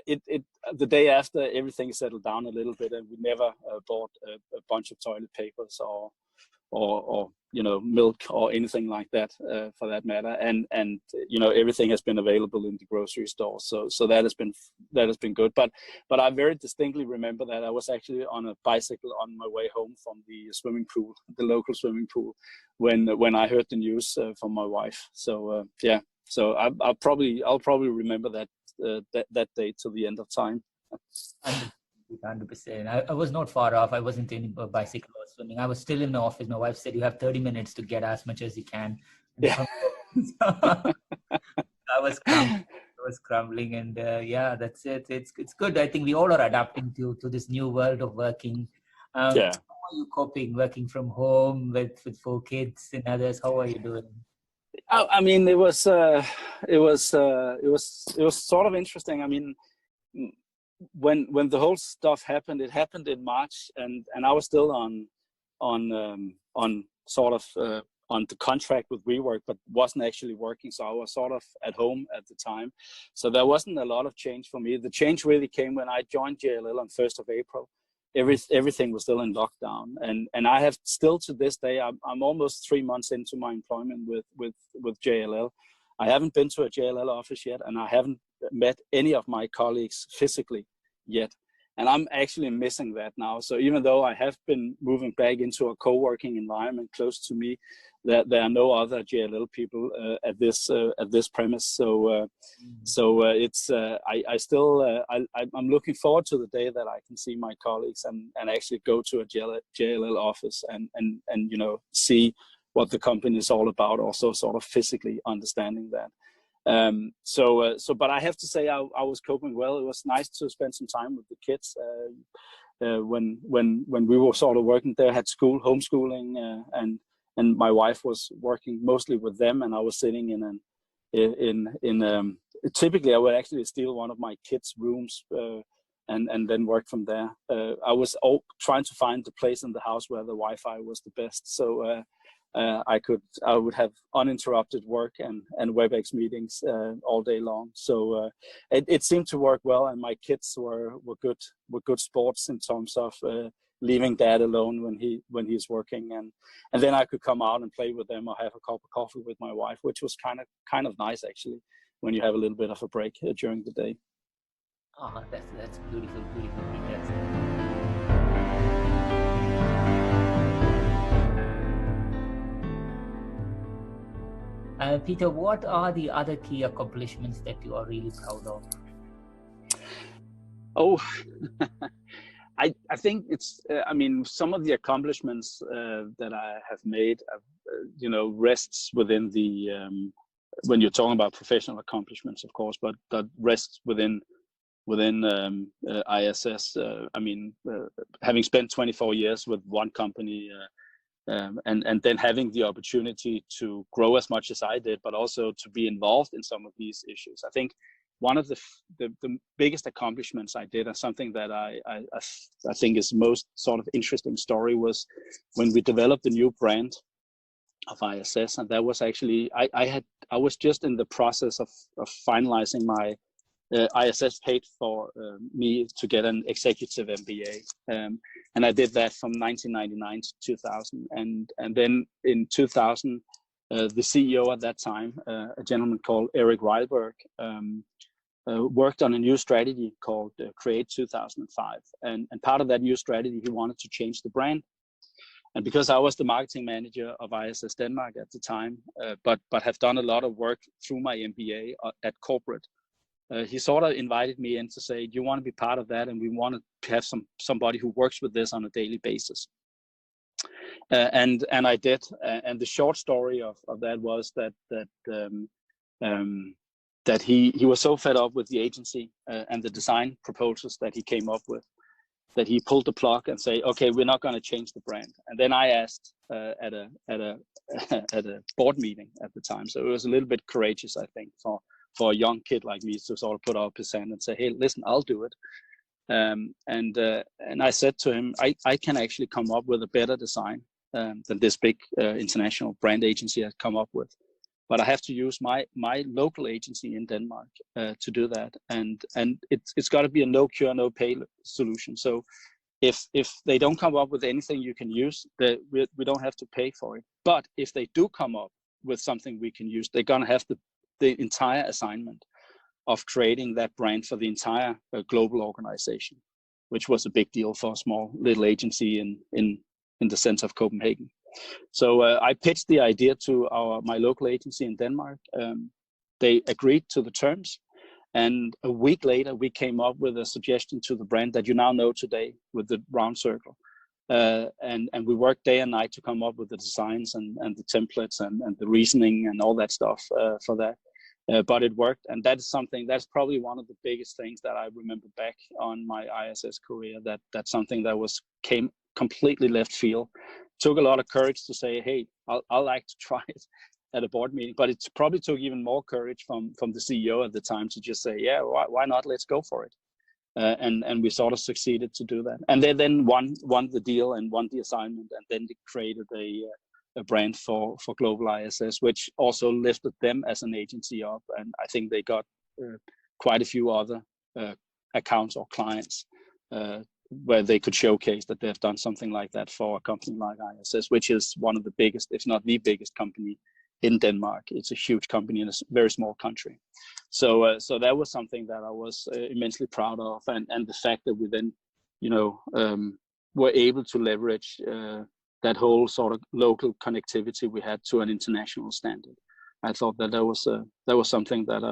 the day after, everything settled down a little bit, and we never bought a bunch of toilet papers or you know, milk or anything like that, for that matter. And you know, everything has been available in the grocery store. So that has been good. But I very distinctly remember that I was actually on a bicycle on my way home from the swimming pool, the local swimming pool, when I heard the news from my wife. So yeah. So I'll probably remember that day till the end of time. 100%. I was not far off. I wasn't in a bicycle or swimming. I was still in the office. My wife said, you have 30 minutes to get as much as you can. Yeah. I was crumbling, and yeah, that's it. It's good. I think we all are adapting to this new world of working. Yeah. How are you coping, working from home with 4 kids and others? How are you doing? I mean, it was sort of interesting. I mean, when the whole stuff happened, it happened in March, and I was still on sort of on the contract with Weworks, but wasn't actually working. So I was sort of at home at the time. So there wasn't a lot of change for me. The change really came when I joined JLL on 1st of April. Everything was still in lockdown, and I have still to this day, I'm almost 3 months into my employment with JLL. I haven't been to a JLL office yet, and I haven't met any of my colleagues physically yet. And I'm actually missing that now. So even though I have been moving back into a co-working environment close to me, there are no other JLL people at this premise. So it's I'm looking forward to the day that I can see my colleagues and actually go to a JLL office and you know, see what the company is all about, also sort of physically understanding that. But I have to say I was coping well. It was nice to spend some time with the kids when we were sort of working there, had school, homeschooling, and my wife was working mostly with them, and I was sitting in typically I would actually steal one of my kids' rooms and then work from there. I was trying to find the place in the house where the Wi-Fi was the best, so I would have uninterrupted work and WebEx meetings all day long. So it seemed to work well, and my kids were good sports in terms of leaving dad alone when he's working, and then I could come out and play with them or have a cup of coffee with my wife, which was kind of nice actually, when you have a little bit of a break during the day. Oh, that's beautiful. Peter, what are the other key accomplishments that you are really proud of? Oh, I think it's, I mean, some of the accomplishments that I have made, you know, rests within the, when you're talking about professional accomplishments, of course, but that rests within ISS. I mean, having spent 24 years with one company, and then having the opportunity to grow as much as I did, but also to be involved in some of these issues. I think one of the biggest accomplishments I did, and something that I think is most sort of interesting story, was when we developed the new brand of ISS, and that was actually I was just in the process of finalizing my ISS paid for me to get an executive MBA, and I did that from 1999 to 2000, and then in 2000, the CEO at that time, a gentleman called Eric Reilberg, worked on a new strategy called Create 2005, and part of that new strategy, he wanted to change the brand. And because I was the marketing manager of ISS Denmark at the time, but have done a lot of work through my MBA at corporate, he sort of invited me in to say, do you want to be part of that? And we want to have somebody who works with this on a daily basis. And I did. And the short story of that was that he was so fed up with the agency and the design proposals that he came up with, that he pulled the plug and say, okay, we're not going to change the brand. And then I asked at a at a board meeting at the time. So it was a little bit courageous, I think, for a young kid like me to sort of put up his hand and say, hey, listen, I'll do it. And I said to him, I can actually come up with a better design than this big international brand agency has come up with. But I have to use my local agency in Denmark to do that. And it's got to be a no cure, no pay solution. So if they don't come up with anything you can use, we don't have to pay for it. But if they do come up with something we can use, they're going to have the entire assignment of creating that brand for the entire global organization, which was a big deal for a small little agency in the center of Copenhagen. So I pitched the idea to my local agency in Denmark. They agreed to the terms. And a week later, we came up with a suggestion to the brand that you now know today with the round circle. And we worked day and night to come up with the designs and the templates and the reasoning and all that stuff for that. But it worked. And that is something, that's probably one of the biggest things that I remember back on my ISS career, that's something that came completely left field. Took a lot of courage to say, hey, I'll like to try it at a board meeting, but it probably took even more courage from the CEO at the time to just say, yeah, why not? Let's go for it. And we sort of succeeded to do that. And they then won the deal and won the assignment, and then they created a brand for Global ISS, which also lifted them as an agency up. And I think they got quite a few other accounts or clients where they could showcase that they've done something like that for a company like ISS, which is one of the biggest, if not the biggest company in Denmark. It's a huge company in a very small country. So that was something that I was immensely proud of. And the fact that we then, were able to leverage that whole sort of local connectivity we had to an international standard. I thought that was something that,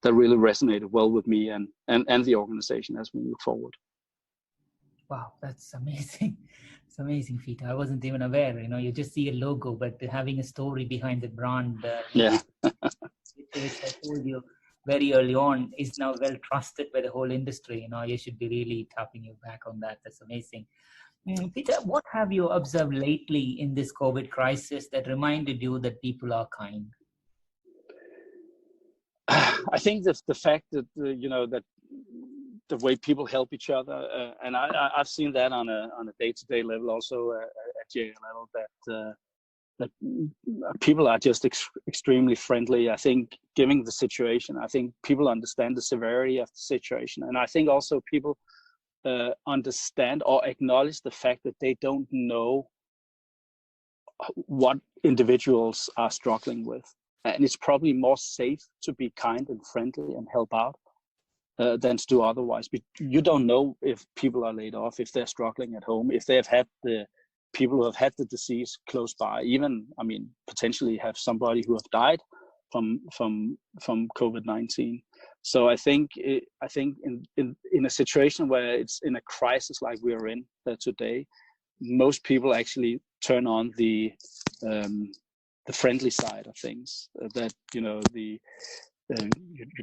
that really resonated well with me and the organization as we move forward. Wow, that's amazing. It's amazing, Peter. I wasn't even aware. You just see a logo, but having a story behind the brand, yeah, which I told you very early on, is now well trusted by the whole industry. You should be really tapping you back on that. That's amazing. Peter, what have you observed lately in this COVID crisis that reminded you that people are kind? I think that's the fact that that the way people help each other, and I've seen that on a day-to-day level, also at JA level, that people are just extremely friendly. I think, given the situation, I think people understand the severity of the situation, and I think also people understand or acknowledge the fact that they don't know what individuals are struggling with, and it's probably more safe to be kind and friendly and help out than to do otherwise. But you don't know if people are laid off, if they're struggling at home, if they have had the people who have had the disease close by, even, potentially have somebody who have died from COVID-19. So I think in a situation where it's in a crisis like we're in today, most people actually turn on the friendly side of things. That you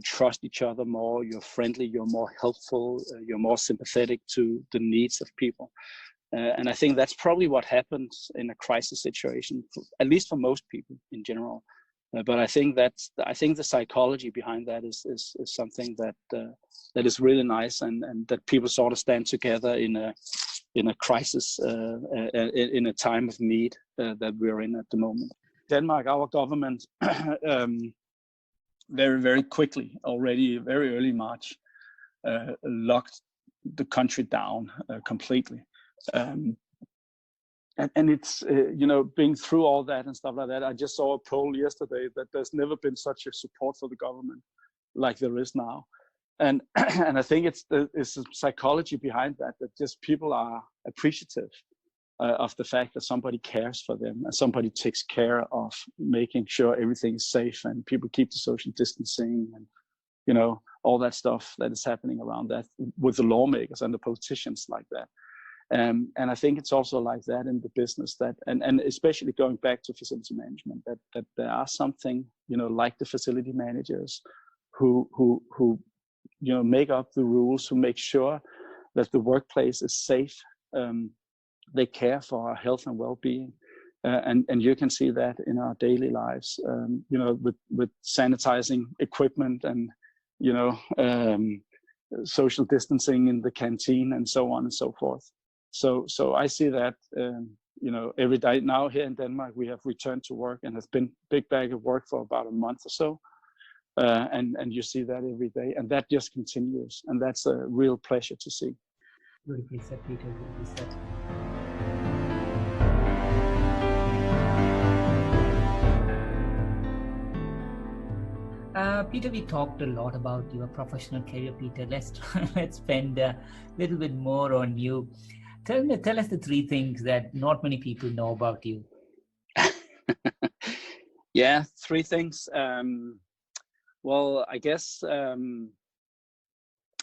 trust each other more, you're friendly, you're more helpful, you're more sympathetic to the needs of people. And I think that's probably what happens in a crisis situation, at least for most people in general. But I think the psychology behind that is something that is really nice, and that people sort of stand together in a crisis, in a time of need that we're in at the moment. Denmark, our government, very, very quickly, already very early March, locked the country down completely. And it's, being through all that and stuff like that, I just saw a poll yesterday that there's never been such a support for the government like there is now. And I think it's the psychology behind that just people are appreciative of the fact that somebody cares for them and somebody takes care of making sure everything is safe and people keep the social distancing and, all that stuff that is happening around that with the lawmakers and the politicians like that. And I think it's also like that in the business, that and especially going back to facility management, that there are something, like the facility managers who make up the rules, who make sure that the workplace is safe. They care for our health and well-being. And you can see that in our daily lives, with sanitizing equipment and, social distancing in the canteen and so on and so forth. So I see that, every day now here in Denmark, we have returned to work and has been big bag of work for about a month or so. And you see that every day, and that just continues. And that's a real pleasure to see. Beautifully said, Peter. Beautifully said. Peter, we talked a lot about your professional career, Peter. Let's spend a little bit more on you. Tell us the 3 things that not many people know about you. Yeah, 3 things. Well, I guess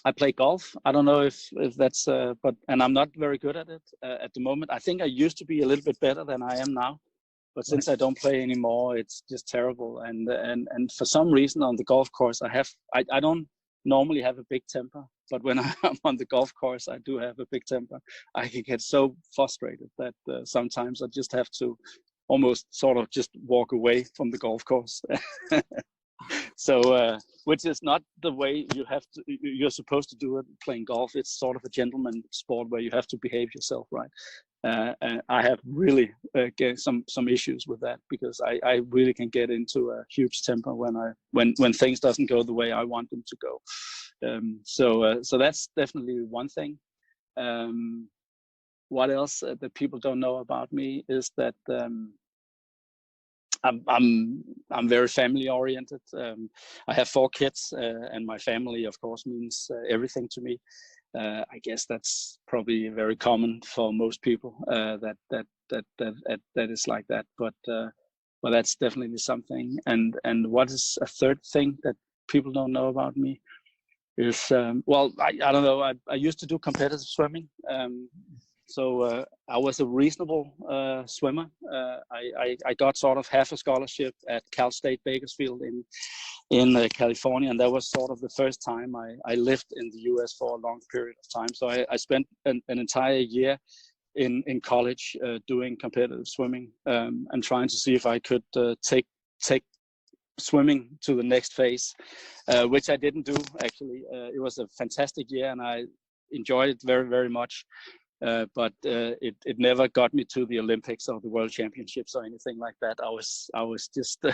I play golf. I don't know if that's, and I'm not very good at it at the moment. I think I used to be a little bit better than I am now. But since I don't play anymore, it's just terrible. And for some reason on the golf course, I don't normally have a big temper. But when I'm on the golf course, I do have a big temper. I can get so frustrated that sometimes I just have to almost sort of just walk away from the golf course. So, which is not the way you're supposed to do it playing golf. It's sort of a gentleman sport where you have to behave yourself, right? And I have really get some issues with that, because I really can get into a huge temper when things doesn't go the way I want them to go. So that's definitely one thing. What else that people don't know about me is that I'm very family oriented. I have 4 kids, and my family, of course, means everything to me. I guess that's probably very common for most people, that is like that. But that's definitely something. And what is a 3rd thing that people don't know about me is, well, I don't know. I used to do competitive swimming. So I was a reasonable swimmer. I got sort of half a scholarship at Cal State Bakersfield in California, and that was sort of the first time I lived in the US for a long period of time. So I spent an entire year in college doing competitive swimming, and trying to see if I could take swimming to the next phase, which I didn't do actually. It was a fantastic year, and I enjoyed it very, very much. But it never got me to the Olympics or the World Championships or anything like that. I was just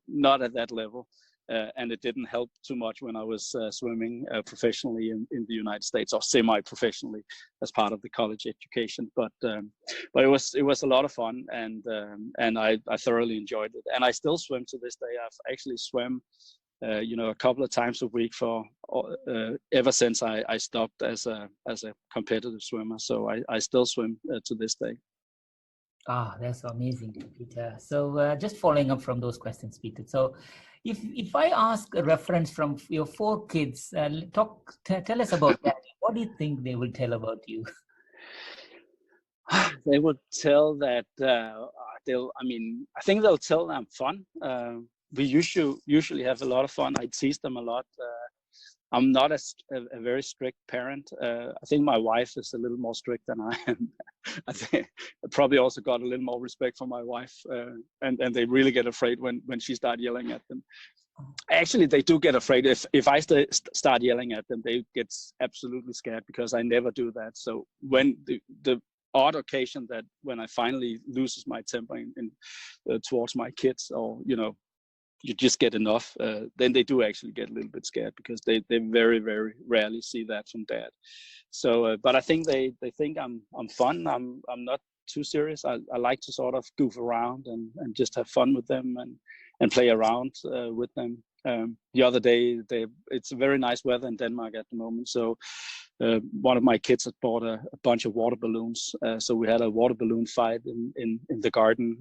not at that level, and it didn't help too much when I was swimming professionally in the United States, or semi-professionally as part of the college education. But it was a lot of fun, and I thoroughly enjoyed it. And I still swim to this day. I've actually swam a couple of times a week for ever since I stopped as a competitive swimmer. So I still swim to this day. That's amazing, Peter. So just following up from those questions, Peter. So if I ask a reference from your 4 kids, tell us about that. What do you think they will tell about you? They would tell that I think they'll tell I'm fun. We usually have a lot of fun. I tease them a lot. I'm not a very strict parent. I think my wife is a little more strict than I am. I think I probably also got a little more respect for my wife, and they really get afraid when she starts yelling at them. Actually, they do get afraid. If I start yelling at them, they get absolutely scared, because I never do that. So when the odd occasion that when I finally loses my temper towards my kids, or you just get enough, then they do actually get a little bit scared, because they very, very rarely see that from dad. So, but I think they think I'm fun. I'm not too serious. I like to sort of goof around and just have fun with them and play around with them. The other day, it's a very nice weather in Denmark at the moment. So one of my kids had bought a bunch of water balloons. So we had a water balloon fight in the garden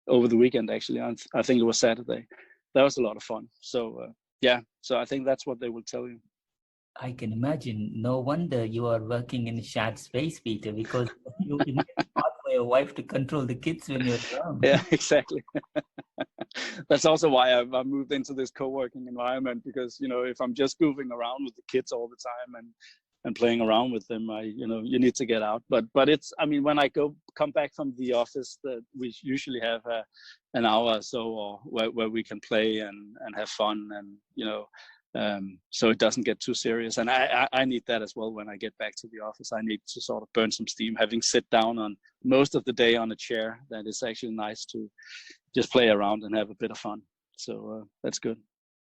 over the weekend, actually. I think it was Saturday. That was a lot of fun. So so I think that's what they will tell you. I can imagine. No wonder you are working in a shared space, Peter, because you need hard for your wife to control the kids when you're around. Yeah, exactly. That's also why I moved into this co-working environment, because if I'm just goofing around with the kids all the time and playing around with them, you need to get out. But it's, I mean, when I come back from the office, we usually have an hour or so, or where we can play and have fun, and so it doesn't get too serious. And I need that as well when I get back to the office. I need to sort of burn some steam, having sit down on most of the day on a chair. That is actually nice to just play around and have a bit of fun. So that's good.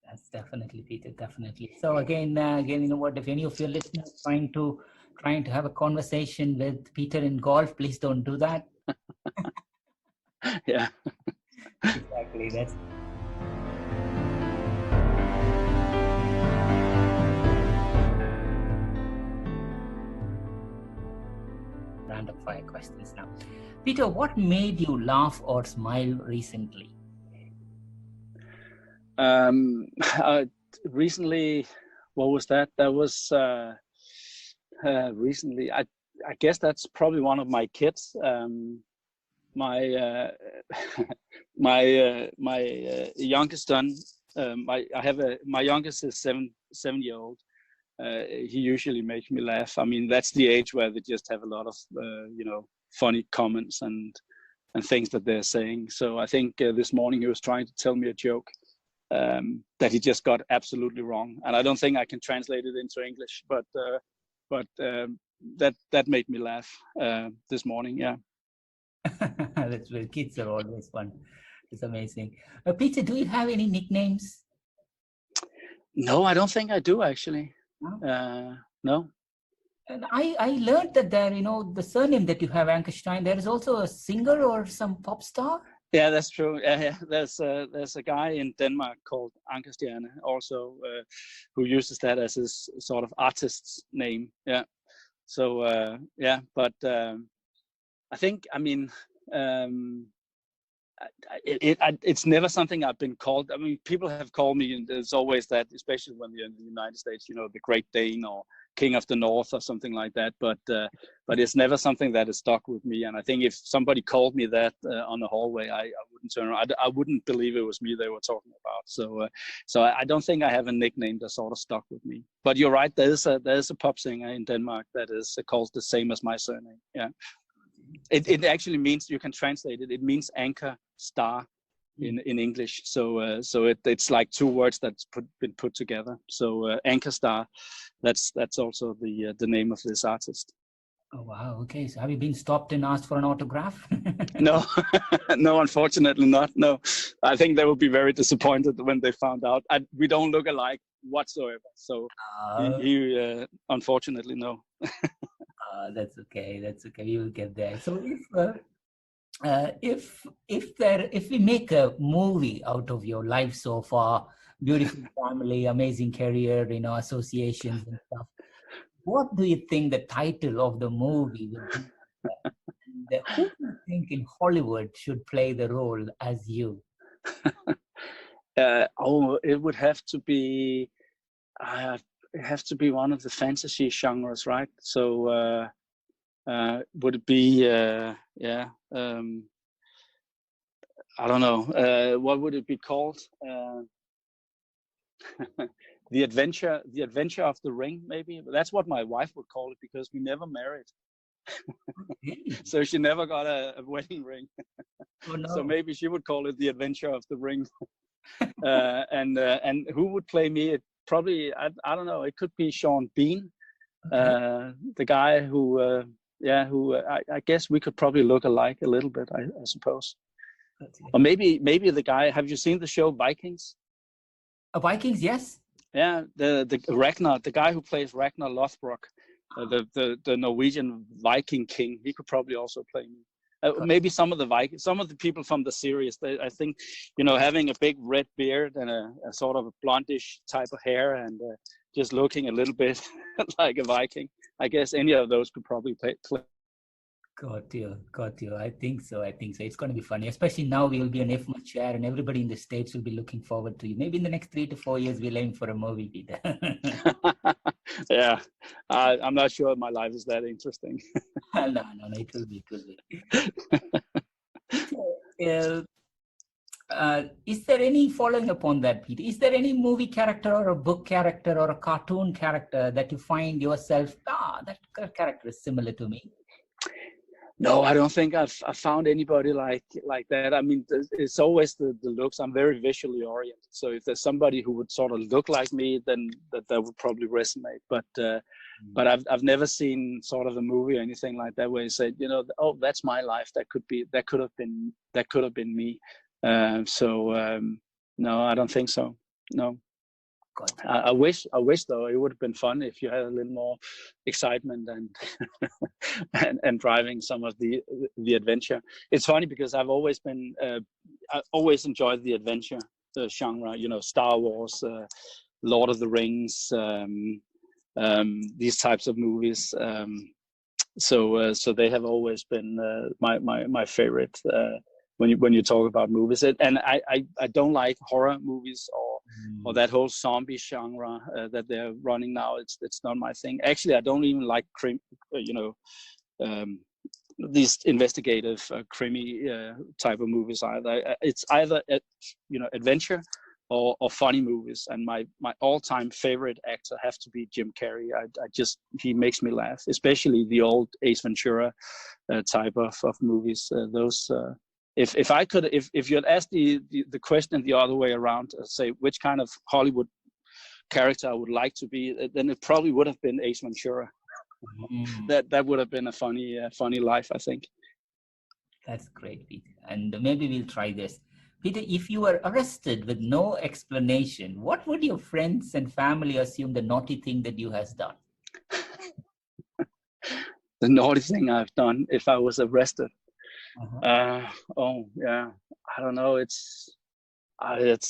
That's definitely, Peter, definitely. So again, you know what, if any of your listeners trying to have a conversation with Peter in golf, please don't do that. Yeah. Exactly. That's random fire questions now. Peter, what made you laugh or smile recently? Recently, what was that? That was recently. I guess that's probably one of my kids. My youngest son. My youngest is 7-year-old. He usually makes me laugh. I mean, that's the age where they just have a lot of funny comments and things that they're saying. So I think this morning he was trying to tell me a joke that he just got absolutely wrong, and I don't think I can translate it into English, but that made me laugh this morning. Yeah. That's well, kids are always fun. It's amazing. Peter, do you have any nicknames? No, I don't think I do actually. No. And I learned that there, the surname that you have, Ankerstjerne, there is also a singer or some pop star. Yeah, that's true. Yeah. There's a guy in Denmark called Ankerstjerne also, who uses that as his sort of artist's name. Yeah. So yeah, but I think, I mean, it's never something I've been called. I mean, people have called me, and there's always that, especially when you're in the United States, the Great Dane or King of the North or something like that. But it's never something that is stuck with me. And I think if somebody called me that on the hallway, I wouldn't turn around. I wouldn't believe it was me they were talking about. So I don't think I have a nickname that sort of stuck with me. But you're right. There is a pop singer in Denmark that is called the same as my surname. Yeah. It actually means, you can translate it. It means anchor star in English. So it's like two words that's been put together. So anchor star. That's also the name of this artist. Oh wow! Okay, so have you been stopped and asked for an autograph? No, no, unfortunately not. No, I think they will be very disappointed when they found out. We don't look alike whatsoever. So he unfortunately no. That's okay. That's okay. You will get there. So if we make a movie out of your life so far, beautiful family, amazing career, associations and stuff, what do you think the title of the movie will be? And who do you think in Hollywood should play the role as you? It would have to be. It has to be one of the fantasy genres, right? So would it be? I don't know. What would it be called? The adventure of the ring, maybe. That's what my wife would call it, because we never married. So she never got a wedding ring. Oh, no. So maybe she would call it the adventure of the ring. And who would play me? Probably, I don't know. It could be Sean Bean, the guy who I guess we could probably look alike a little bit, I suppose. Or maybe the guy. Have you seen the show Vikings? Vikings, yes. Yeah, the Ragnar, the guy who plays Ragnar Lothbrok, the Norwegian Viking king. He could probably also play me. Maybe some of the people from the series. I think, having a big red beard and a sort of a blondish type of hair and just looking a little bit like a Viking. I guess any of those could probably play. Got you. I think so. It's going to be funny, especially now we will be an IFMA chair and everybody in the States will be looking forward to you. Maybe in the next 3 to 4 years, we'll aim for a movie, Peter. Yeah, I'm not sure my life is that interesting. No, it will be. Is there any, following upon that, Peter, is there any movie character or a book character or a cartoon character that you find yourself, that character is similar to me? No, I don't think I've found anybody like that. I mean, it's always the looks. I'm very visually oriented. So if there's somebody who would sort of look like me, then that would probably resonate. But I've never seen sort of a movie or anything like that where you said, you know, oh, that's my life. That could have been me. No, I don't think so. No. I wish though it would have been fun if you had a little more excitement and and driving some of the adventure. It's funny because I've always enjoyed the adventure genre. You know, Star Wars, Lord of the Rings, these types of movies. So they have always been my favorite when you talk about movies. And I don't like horror movies or that whole zombie genre that they're running now. It's not my thing. Actually, I don't even like these investigative crimi type of movies either. It's either adventure or funny movies. And my all-time favorite actor have to be Jim Carrey. He makes me laugh, especially the old Ace Ventura type of movies. If you had asked the question the other way around, say which kind of Hollywood character I would like to be, then it probably would have been Ace Ventura. That would have been a funny life, I think. That's great, Peter. And maybe we'll try this. Peter, if you were arrested with no explanation, what would your friends and family assume the naughty thing that you has done? The naughty thing I've done if I was arrested. Oh yeah, I don't know. It's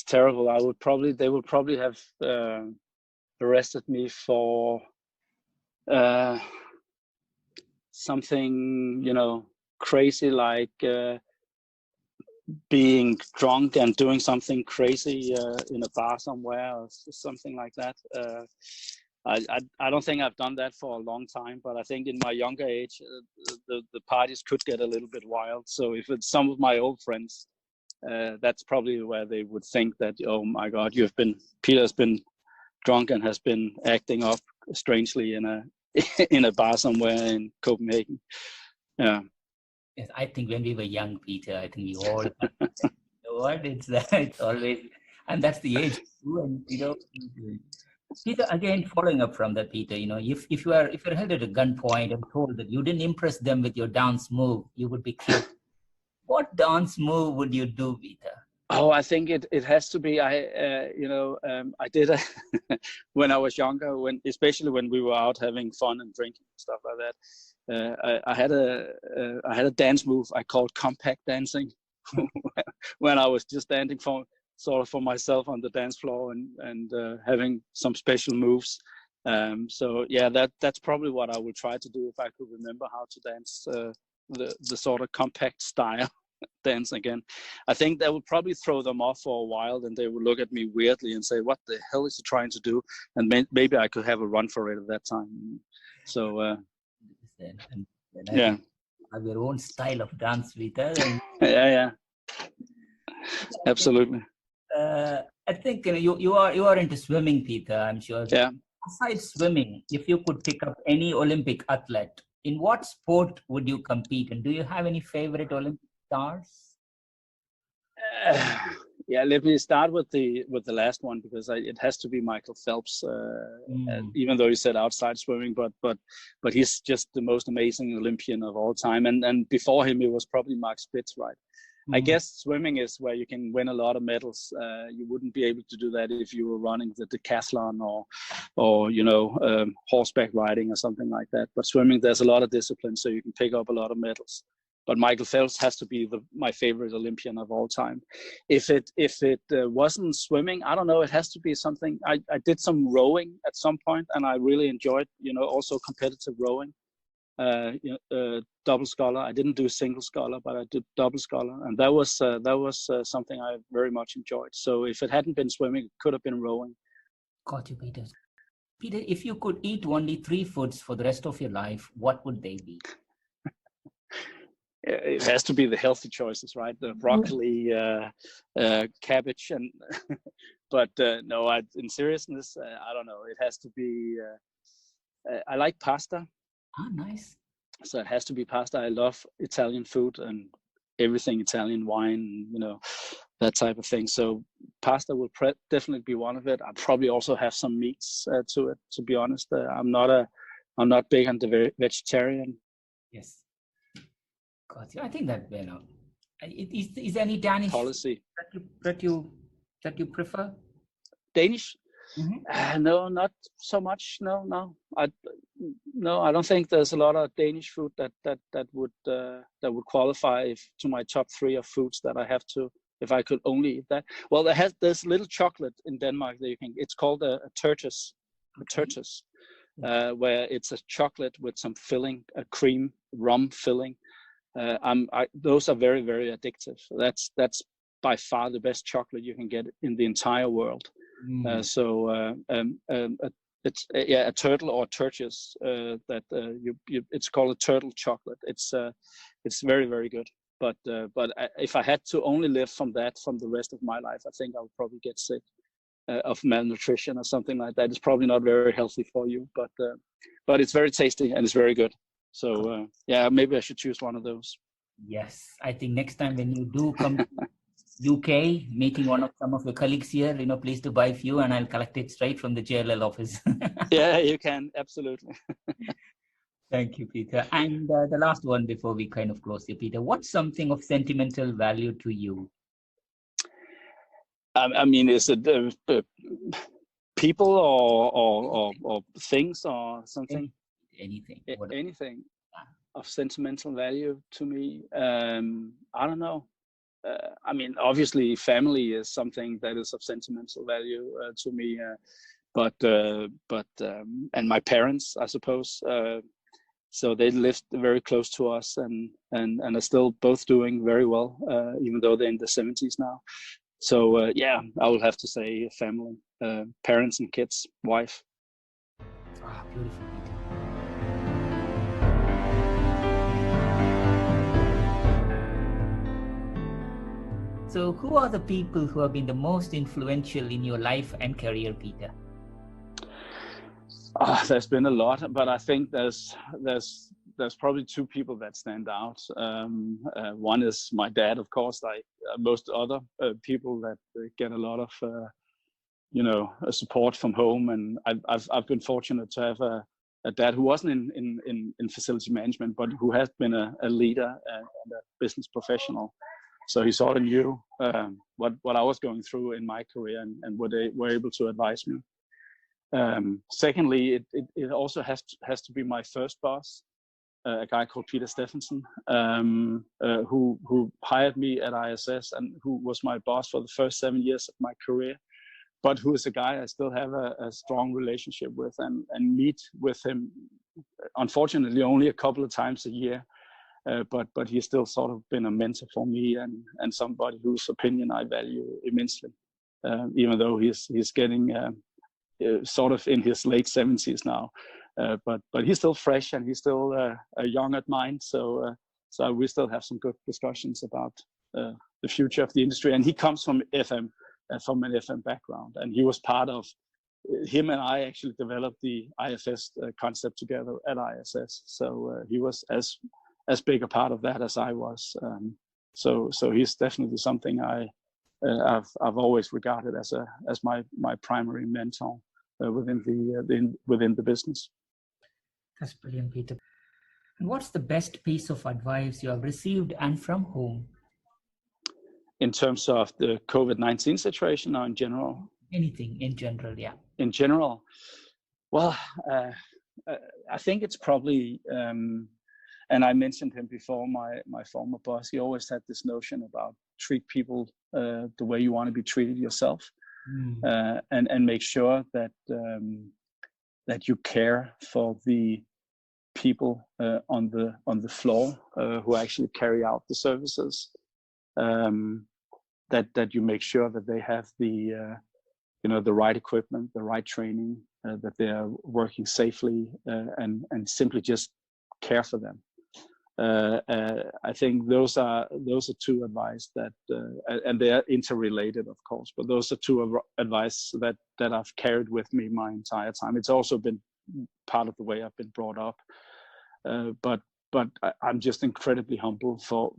terrible. They would probably have arrested me for something, crazy, like being drunk and doing something crazy in a bar somewhere or something like that. I don't think I've done that for a long time, but I think in my younger age, the parties could get a little bit wild. So if it's some of my old friends, that's probably where they would think that, oh my God, Peter's been drunk and has been acting up strangely in a bar somewhere in Copenhagen. Yeah. Yes, I think when we were young, Peter, I think we all, it's always, and that's the age too, and Peter, again, following up from that, Peter, if you're held at a gunpoint and told that you didn't impress them with your dance move, you would be killed. What dance move would you do, Peter? Oh, I think it has to be. I did when I was younger, especially when we were out having fun and drinking and stuff like that. I had a dance move I called compact dancing when I was just dancing for myself on the dance floor and having some special moves. So yeah, that's probably what I would try to do if I could remember how to dance the sort of compact style dance again. I think that would probably throw them off for a while, and they would look at me weirdly and say, "What the hell is he trying to do?" And maybe I could have a run for it at that time. So yeah, have your own style of dance, Peter. yeah, absolutely. I think you are into swimming, Peter. I'm sure. Yeah. Aside swimming, if you could pick up any Olympic athlete, in what sport would you compete? And do you have any favorite Olympic stars? Yeah, let me start with the last one, because it has to be Michael Phelps. Even though you said outside swimming, but he's just the most amazing Olympian of all time. And before him, it was probably Mark Spitz, right? I guess swimming is where you can win a lot of medals. You wouldn't be able to do that if you were running the decathlon or horseback riding or something like that. But swimming, there's a lot of discipline, so you can pick up a lot of medals. But Michael Phelps has to be my favorite Olympian of all time. If it wasn't swimming, I don't know. It has to be something. I did some rowing at some point, and I really enjoyed, also competitive rowing. Double sculler. I didn't do single sculler, but I did double sculler, and that was something I very much enjoyed. So if it hadn't been swimming, it could have been rowing. Got you, Peter. Peter, if you could eat only 3 foods for the rest of your life, what would they be? it has to be the healthy choices, right? The broccoli, cabbage, and but no, in seriousness, I don't know. It has to be. I like pasta. Ah, nice. So it has to be pasta. I love Italian food and everything Italian, wine, that type of thing. So pasta will definitely be one of it. I'll probably also have some meats to it. To be honest, I'm not big on the vegetarian. Yes. God, I think that is there any Danish policy that you prefer? Danish? Mm-hmm. No, not so much. No. I don't think there's a lot of Danish food that would qualify to my top 3 of foods that I have to, if I could only eat that. Well, there's little chocolate in Denmark that you can. It's called a turtus, where it's a chocolate with some filling, a cream rum filling. Those are very, very addictive. That's by far the best chocolate you can get in the entire world. It's a turtle or turtus it's called a turtle chocolate. It's very, very good. But if I had to only live from the rest of my life, I think I would probably get sick of malnutrition or something like that. It's probably not very healthy for you, but it's very tasty and it's very good. So maybe I should choose one of those. Yes, I think next time when you do come to UK, meeting some of your colleagues here, please to buy a few, and I'll collect it straight from the JLL office. Yeah, you can, absolutely. Thank you, Peter. And the last one before we kind of close here, Peter, what's something of sentimental value to you? I mean, is it people or things or something? Anything. Anything of sentimental value to me. I don't know. I mean, obviously, family is something that is of sentimental value to me. And my parents, I suppose. So they lived very close to us and are still both doing very well, even though they're in the 70s now. So I would have to say family, parents and kids, wife. Beautiful. So who are the people who have been the most influential in your life and career, Peter? There's been a lot, but I think there's probably 2 people that stand out. One is my dad, of course, like most other people that get a lot of support from home. And I've been fortunate to have a dad who wasn't in facility management, but who has been a leader and a business professional. So he sort of knew what I was going through in my career and what they were able to advise me. Secondly, it also has to be my first boss, a guy called Peter Steffensen, who hired me at ISS and who was my boss for the first 7 years of my career, but who is a guy I still have a strong relationship with and meet with him, unfortunately, only a couple of times a year. But he's still sort of been a mentor for me and somebody whose opinion I value immensely, even though he's getting sort of in his late 70s now, but he's still fresh and he's still young at mind. So we still have some good discussions about the future of the industry. And he comes from an FM background, and he was part of. Him and I actually developed the IFS concept together at ISS. So he was as big a part of that as I was. So he's definitely something I've always regarded as my primary mentor within the business. That's brilliant, Peter. And what's the best piece of advice you have received and from whom? In terms of the COVID-19 situation or in general? Anything in general, yeah. In general, well, I think it's probably. And I mentioned him before, my former boss. He always had this notion about treat people the way you want to be treated yourself, and make sure that you care for the people on the floor who actually carry out the services. That you make sure that they have the right equipment, the right training, that they are working safely, and simply just care for them. I think those are two advice that, and they are interrelated, of course, but those are two advice that I've carried with me my entire time. It's also been part of the way I've been brought up, but I'm just incredibly humble for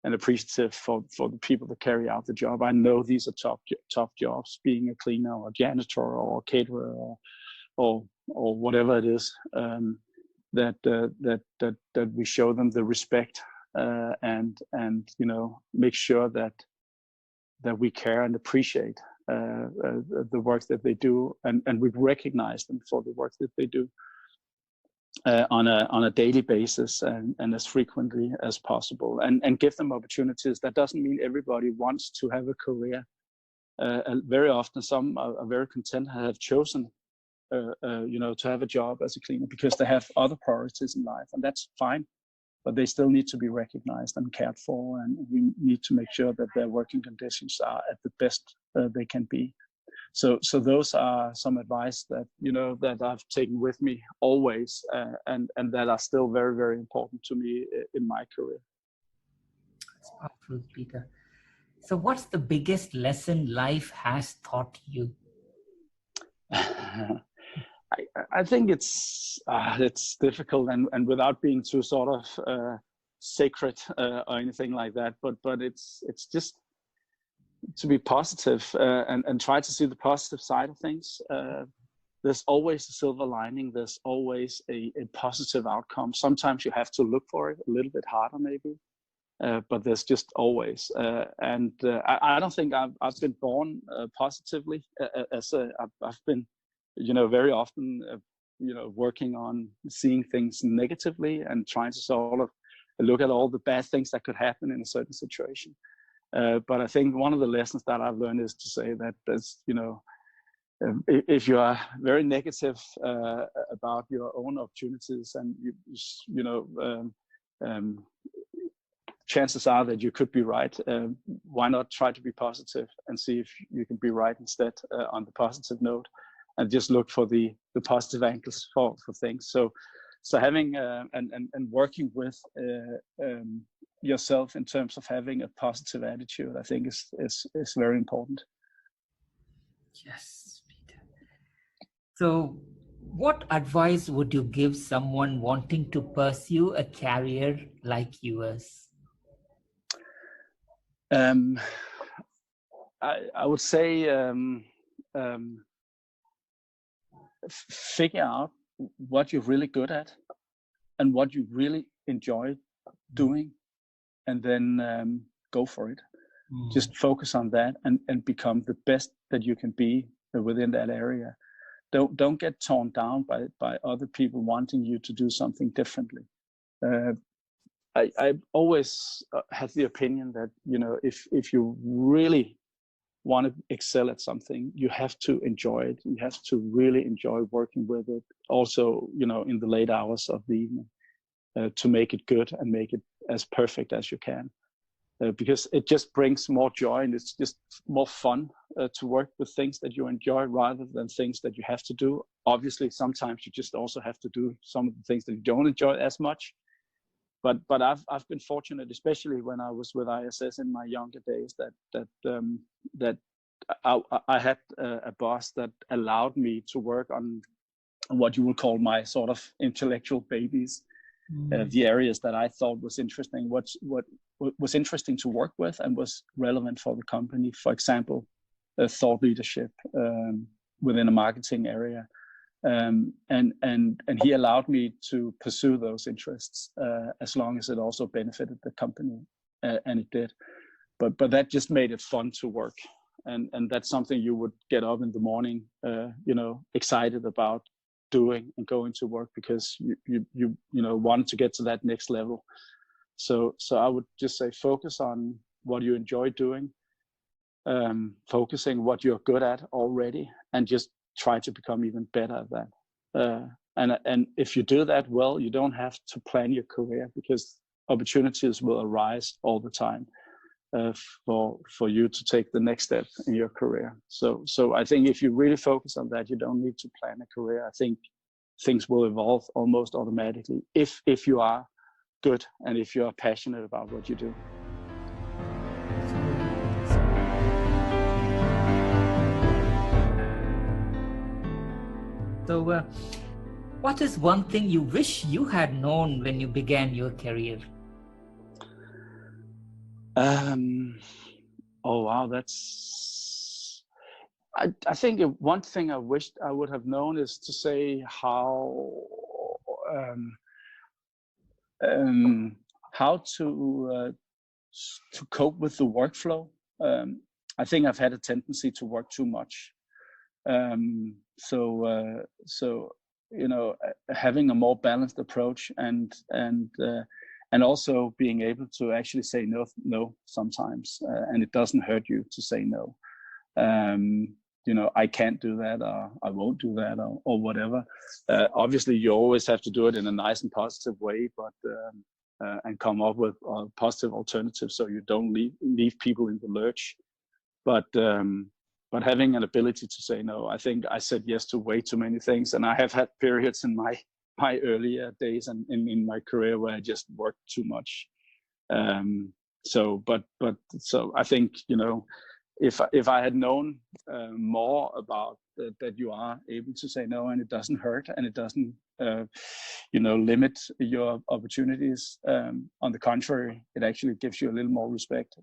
and appreciative for the people that carry out the job. I know these are tough jobs, being a cleaner or a janitor or a caterer or whatever it is. That we show them the respect and make sure that we care and appreciate the work that they do, and we recognize them for the work that they do on a daily basis and as frequently as possible, and give them opportunities. That doesn't mean everybody wants to have a career. And very often some are very content, have chosen to have a job as a cleaner because they have other priorities in life, and that's fine, but they still need to be recognized and cared for, and we need to make sure that their working conditions are at the best they can be. So those are some advice that that I've taken with me always, and that are still very, very important to me in my career. That's powerful, Peter. So what's the biggest lesson life has taught you? I think it's difficult and without being too sort of sacred or anything like that, but it's just to be positive and try to see the positive side of things. There's always a silver lining. There's always a positive outcome. Sometimes you have to look for it a little bit harder maybe, but there's just always. I don't think I've been born positively. I've been very often, working on seeing things negatively and trying to sort of look at all the bad things that could happen in a certain situation. But I think one of the lessons that I've learned is to say that there's, if you are very negative about your own opportunities, and chances are that you could be right. Why not try to be positive and see if you can be right instead on the positive note? And just look for the positive angles for things. So having and working with yourself in terms of having a positive attitude, I think is very important. Yes, Peter. So what advice would you give someone wanting to pursue a career like yours? I would say figure out what you're really good at and what you really enjoy doing, and then go for it. Just focus on that and become the best that you can be within that area. Don't get torn down by other people wanting you to do something differently. I always have the opinion that if you really want to excel at something, you have to enjoy it. You have to really enjoy working with it. Also, in the late hours of the evening, to make it good and make it as perfect as you can, because it just brings more joy, and it's just more fun to work with things that you enjoy rather than things that you have to do. Obviously, sometimes you just also have to do some of the things that you don't enjoy as much. But I've been fortunate, especially when I was with ISS in my younger days, that I had a boss that allowed me to work on what you would call my sort of intellectual babies, the areas that I thought was interesting, what was interesting to work with and was relevant for the company. For example, thought leadership within a marketing area. And he allowed me to pursue those interests as long as it also benefited the company, and it did. But that just made it fun to work, and that's something you would get up in the morning, excited about doing and going to work because you wanted to get to that next level. So I would just say focus on what you enjoy doing, focusing what you're good at already, and just try to become even better at that. And if you do that well, you don't have to plan your career because opportunities will arise all the time for you to take the next step in your career. So I think if you really focus on that, you don't need to plan a career. I think things will evolve almost automatically if you are good and if you are passionate about what you do. So, what is one thing you wish you had known when you began your career? Oh wow, that's. I think one thing I wished I would have known is to say how to cope with the workflow. I think I've had a tendency to work too much. So having a more balanced approach and also being able to actually say no sometimes, and it doesn't hurt you to say no. I can't do that, or I won't do that, or whatever. Obviously, you always have to do it in a nice and positive way, but and come up with positive alternatives so you don't leave people in the lurch. But having an ability to say no, I think I said yes to way too many things, and I have had periods in my earlier days and in my career where I just worked too much. So I think if I had known more about that you are able to say no and it doesn't hurt and it doesn't limit your opportunities. On the contrary, it actually gives you a little more respect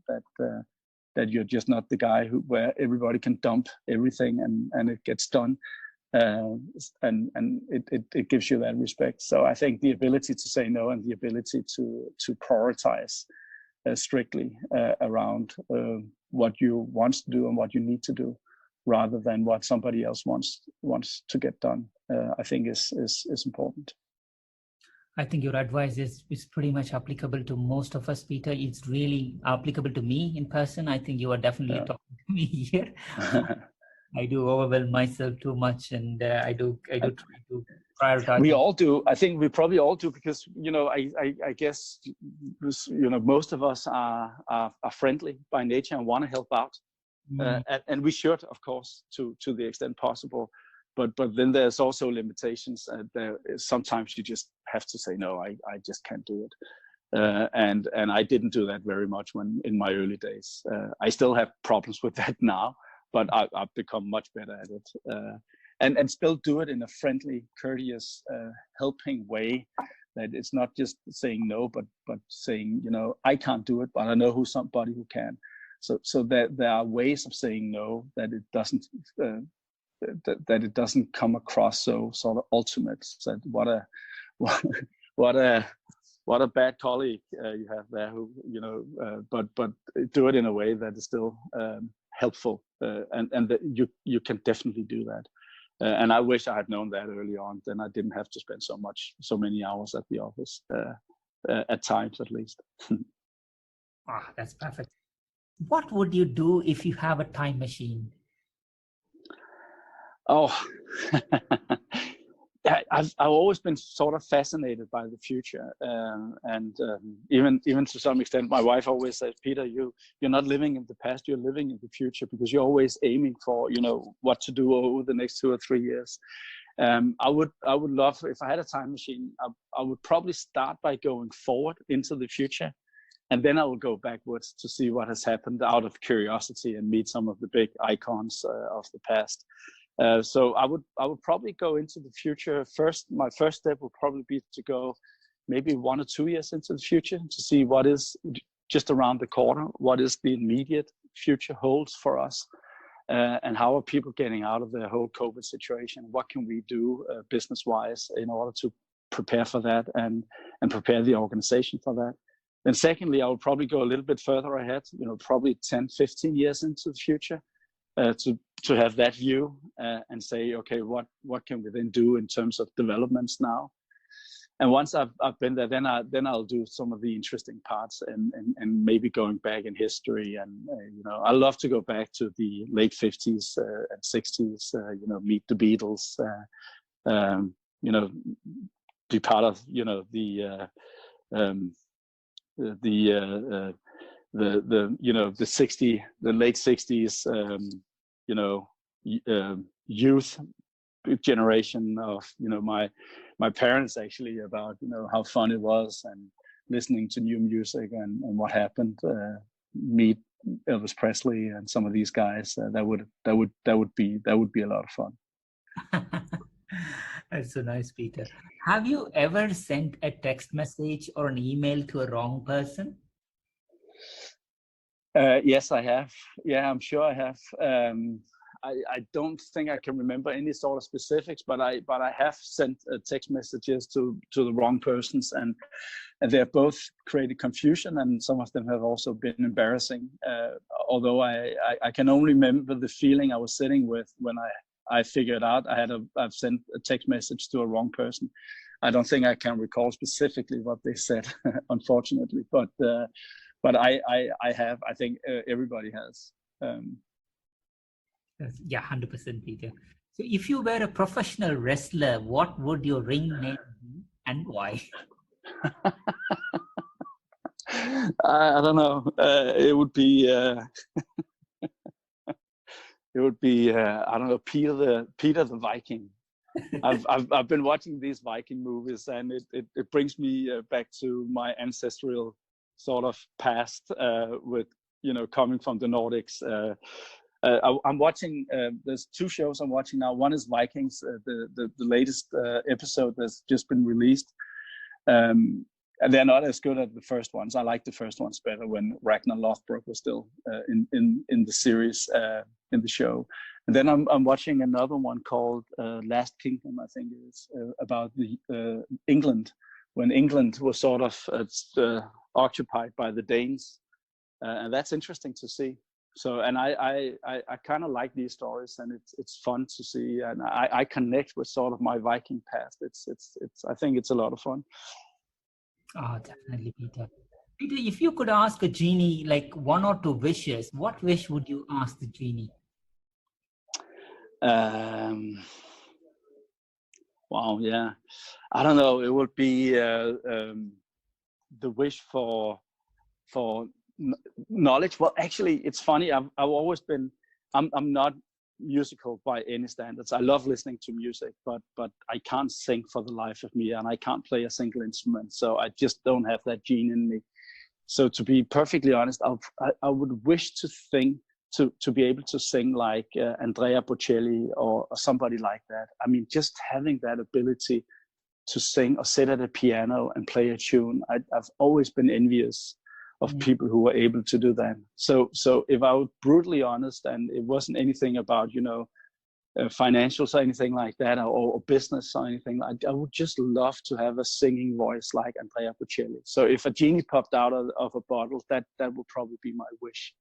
that you're just not the guy where everybody can dump everything and it gets done. And it gives you that respect. So I think the ability to say no and the ability to prioritize strictly around what you want to do and what you need to do, rather than what somebody else wants to get done, I think is important. I think your advice is pretty much applicable to most of us, Peter. It's really applicable to me in person. I think you are definitely talking to me here. I do overwhelm myself too much, and I do try to prioritize. We all do. I think we probably all do, because I guess most of us are friendly by nature and want to help out, and we should, of course, to the extent possible. But then there's also limitations. There sometimes you just have to say no. I just can't do it, and I didn't do that very much when in my early days. I still have problems with that now, but I've become much better at it, and still do it in a friendly, courteous, helping way. That it's not just saying no, but saying I can't do it, but I know somebody who can. So that there are ways of saying no that it doesn't. That it doesn't come across so sort of ultimate. That what a bad colleague you have there, who but do it in a way that is still helpful, and that you can definitely do that. And I wish I had known that early on. Then I didn't have to spend so many hours at the office, at times at least. That's perfect. What would you do if you have a time machine? Oh, I've always been sort of fascinated by the future, and even to some extent, my wife always says, "Peter, you're not living in the past; you're living in the future, because you're always aiming for what to do over the next 2 or 3 years." I would love, if I had a time machine, I would probably start by going forward into the future, and then I will go backwards to see what has happened out of curiosity and meet some of the big icons of the past. So I would probably go into the future first. My first step would probably be to go maybe 1 or 2 years into the future to see what is just around the corner, what is the immediate future holds for us, and how are people getting out of the whole COVID situation? What can we do business-wise in order to prepare for that and prepare the organization for that? Then secondly, I would probably go a little bit further ahead, probably 10, 15 years into the future. To have that view and say, okay, what can we then do in terms of developments now? And once I've been there, then I'll do some of the interesting parts and maybe going back in history. And I love to go back to the late 50s and 60s. Meet the Beatles. Be part of the late 60s, youth generation of my parents, actually, about how fun it was, listening to new music and what happened. Meet Elvis Presley and some of these guys. That would be a lot of fun. That's so nice, Peter. Have you ever sent a text message or an email to a wrong person? Yes, I have. Yeah, I'm sure I have. I don't think I can remember any sort of specifics, but I have sent text messages to the wrong persons, and they're both created confusion, and some of them have also been embarrassing. Although I can only remember the feeling I was sitting with when I figured out I've sent a text message to a wrong person. I don't think I can recall specifically what they said, unfortunately, but I have. I think everybody has. Yeah, 100%, Peter. So if you were a professional wrestler, what would your ring name be and why? I don't know. It would be I don't know, Peter the Viking. I've been watching these Viking movies, and it brings me back to my ancestral sort of past with coming from the Nordics. I'm watching. There's two shows I'm watching now. One is Vikings, the latest episode that's just been released, and they're not as good as the first ones. I like the first ones better when Ragnar Lothbrok was still in the series, in the show. And then I'm watching another one called Last Kingdom, I think it is, about the England, when England was sort of occupied by the Danes, and that's interesting to see. So, and I kind of like these stories, and it's fun to see, and I connect with sort of my Viking past. It's I think it's a lot of fun. Oh, definitely, Peter. Peter, if you could ask a genie like one or two wishes, what wish would you ask the genie? Wow, yeah, I don't know. It would be the wish for knowledge. Well, actually, it's funny. I've always been. I'm not musical by any standards. I love listening to music, but I can't sing for the life of me, and I can't play a single instrument. So I just don't have that gene in me. So to be perfectly honest, I would wish to be able to sing like Andrea Bocelli or somebody like that. I mean, just having that ability to sing or sit at a piano and play a tune. I've always been envious of people who were able to do that. So if I were brutally honest, and it wasn't anything about financials or anything like that, or business or anything, I would just love to have a singing voice like Andrea Bocelli. So if a genie popped out of a bottle, that would probably be my wish.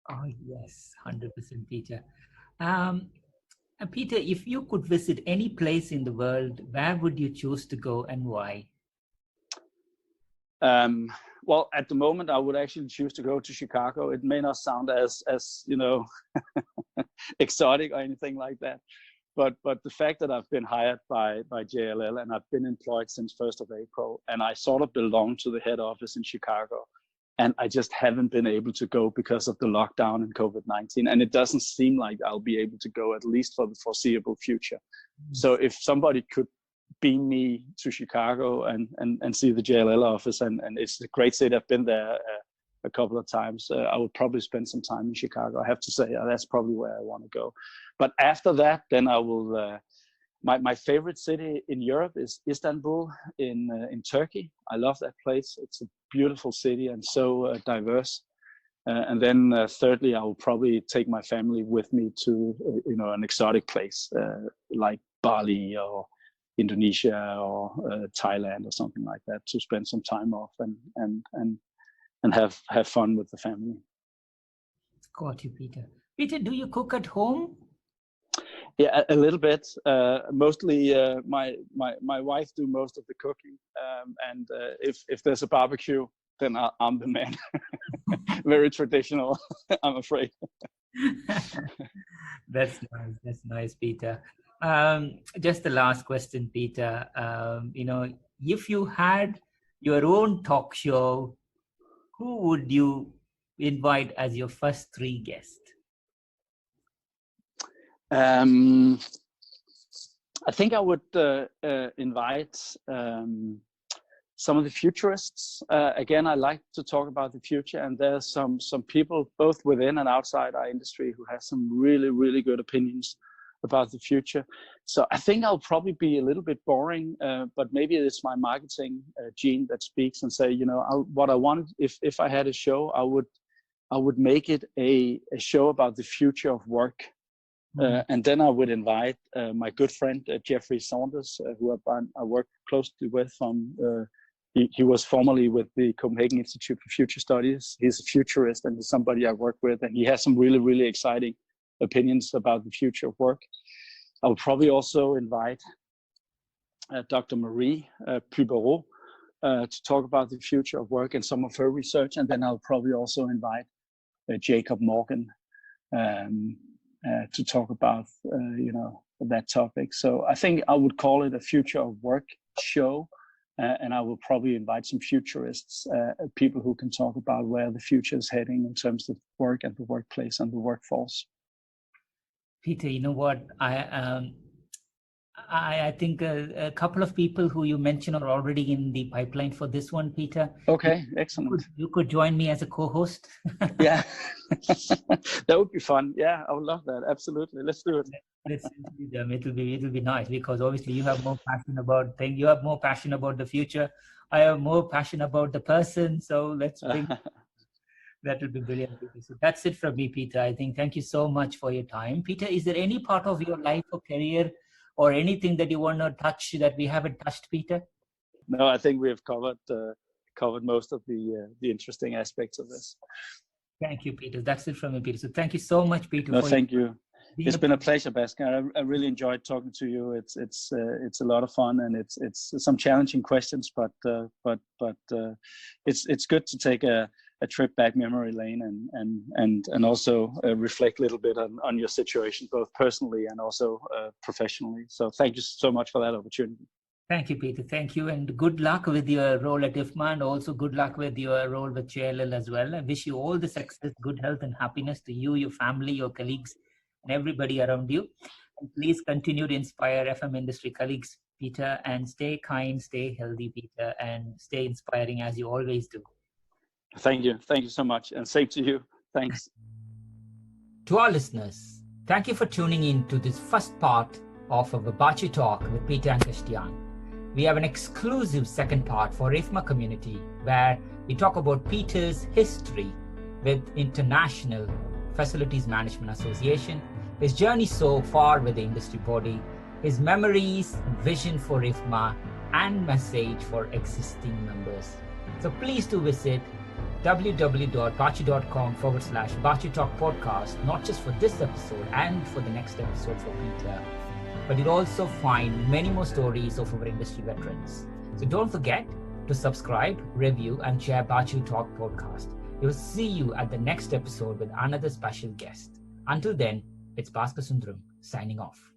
Oh yes, 100%, Peter. Peter, if you could visit any place in the world, where would you choose to go and why? Well, at the moment, I would actually choose to go to Chicago. It may not sound as exotic or anything like that, but the fact that I've been hired by JLL and I've been employed since 1st of April, and I sort of belong to the head office in Chicago, and I just haven't been able to go because of the lockdown and COVID-19, and it doesn't seem like I'll be able to go, at least for the foreseeable future. So if somebody could beam me to Chicago and see the JLL office, and it's a great city. I've been there a couple of times. I would probably spend some time in Chicago. I have to say that's probably where I want to go. But after that, then I will. My favorite city in Europe is Istanbul in Turkey. I love that place. It's a beautiful city and so diverse. And then thirdly, I will probably take my family with me to an exotic place like Bali or Indonesia or Thailand or something like that, to spend some time off and have fun with the family. Got you, Peter. Peter, do you cook at home? Yeah, a little bit. Mostly, my wife do most of the cooking, and if there's a barbecue, then I'm the man. Very traditional, I'm afraid. That's nice. That's nice, Peter. Just the last question, Peter. If you had your own talk show, who would you invite as your first 3 guests? I think I would invite some of the futurists. Again, I like to talk about the future, and there's some people both within and outside our industry who have some really, really good opinions about the future. So I think I'll probably be a little bit boring, but maybe it's my marketing gene that speaks and say, what I wanted, if I had a show, I would make it a show about the future of work. And then I would invite my good friend, Jeffrey Saunders, who I work closely with he was formerly with the Copenhagen Institute for Future Studies. He's a futurist and he's somebody I work with, and he has some really, really exciting opinions about the future of work. I would probably also invite Dr. Marie Pubereau to talk about the future of work and some of her research. And then I'll probably also invite Jacob Morgan to talk about, that topic. So I think I would call it a future of work show. And I will probably invite some futurists, people who can talk about where the future is heading in terms of work and the workplace and the workforce. Peter, you know what? I think a couple of people who you mentioned are already in the pipeline for this one, Peter. Okay, excellent. You could join me as a co-host. Yeah, that would be fun. Yeah, I would love that. Absolutely, let's do it. Let's do them. It'll be nice, because obviously you have more passion about things. You have more passion about the future. I have more passion about the person. So let's bring. That would be brilliant. So that's it from me, Peter. I think thank you so much for your time. Peter, is there any part of your life or career or anything that you want to touch that we haven't touched, Peter? No, I think we have covered most of the interesting aspects of this. Thank you, Peter. That's it from me, Peter. So thank you so much, Peter. No, thank you. It's been a pleasure, Bhaskar. I really enjoyed talking to you. It's a lot of fun, and it's some challenging questions, but it's good to take a trip back memory lane and also reflect a little bit on your situation, both personally and also professionally. So thank you so much for that opportunity. Thank you, Peter. Thank you. And good luck with your role at IFMA, and also good luck with your role with JLL as well. I wish you all the success, good health and happiness to you, your family, your colleagues, and everybody around you. And please continue to inspire FM industry colleagues, Peter, and stay kind, stay healthy, Peter, and stay inspiring as you always do. Thank you. Thank you so much. And same to you. Thanks. To our listeners, thank you for tuning in to this first part of our Baachu Talk with Peter Ankerstjerne. We have an exclusive second part for IFMA community where we talk about Peter's history with International Facilities Management Association, his journey so far with the industry body, his memories and vision for IFMA, and message for existing members. So please do visit www.baachu.com/Baachu Talk podcast, not just for this episode and for the next episode for Peter, but you'll also find many more stories of our industry veterans. So don't forget to subscribe, review, and share Baachu Talk podcast. We will see you at the next episode with another special guest. Until then, it's Bhaskar Sundaram signing off.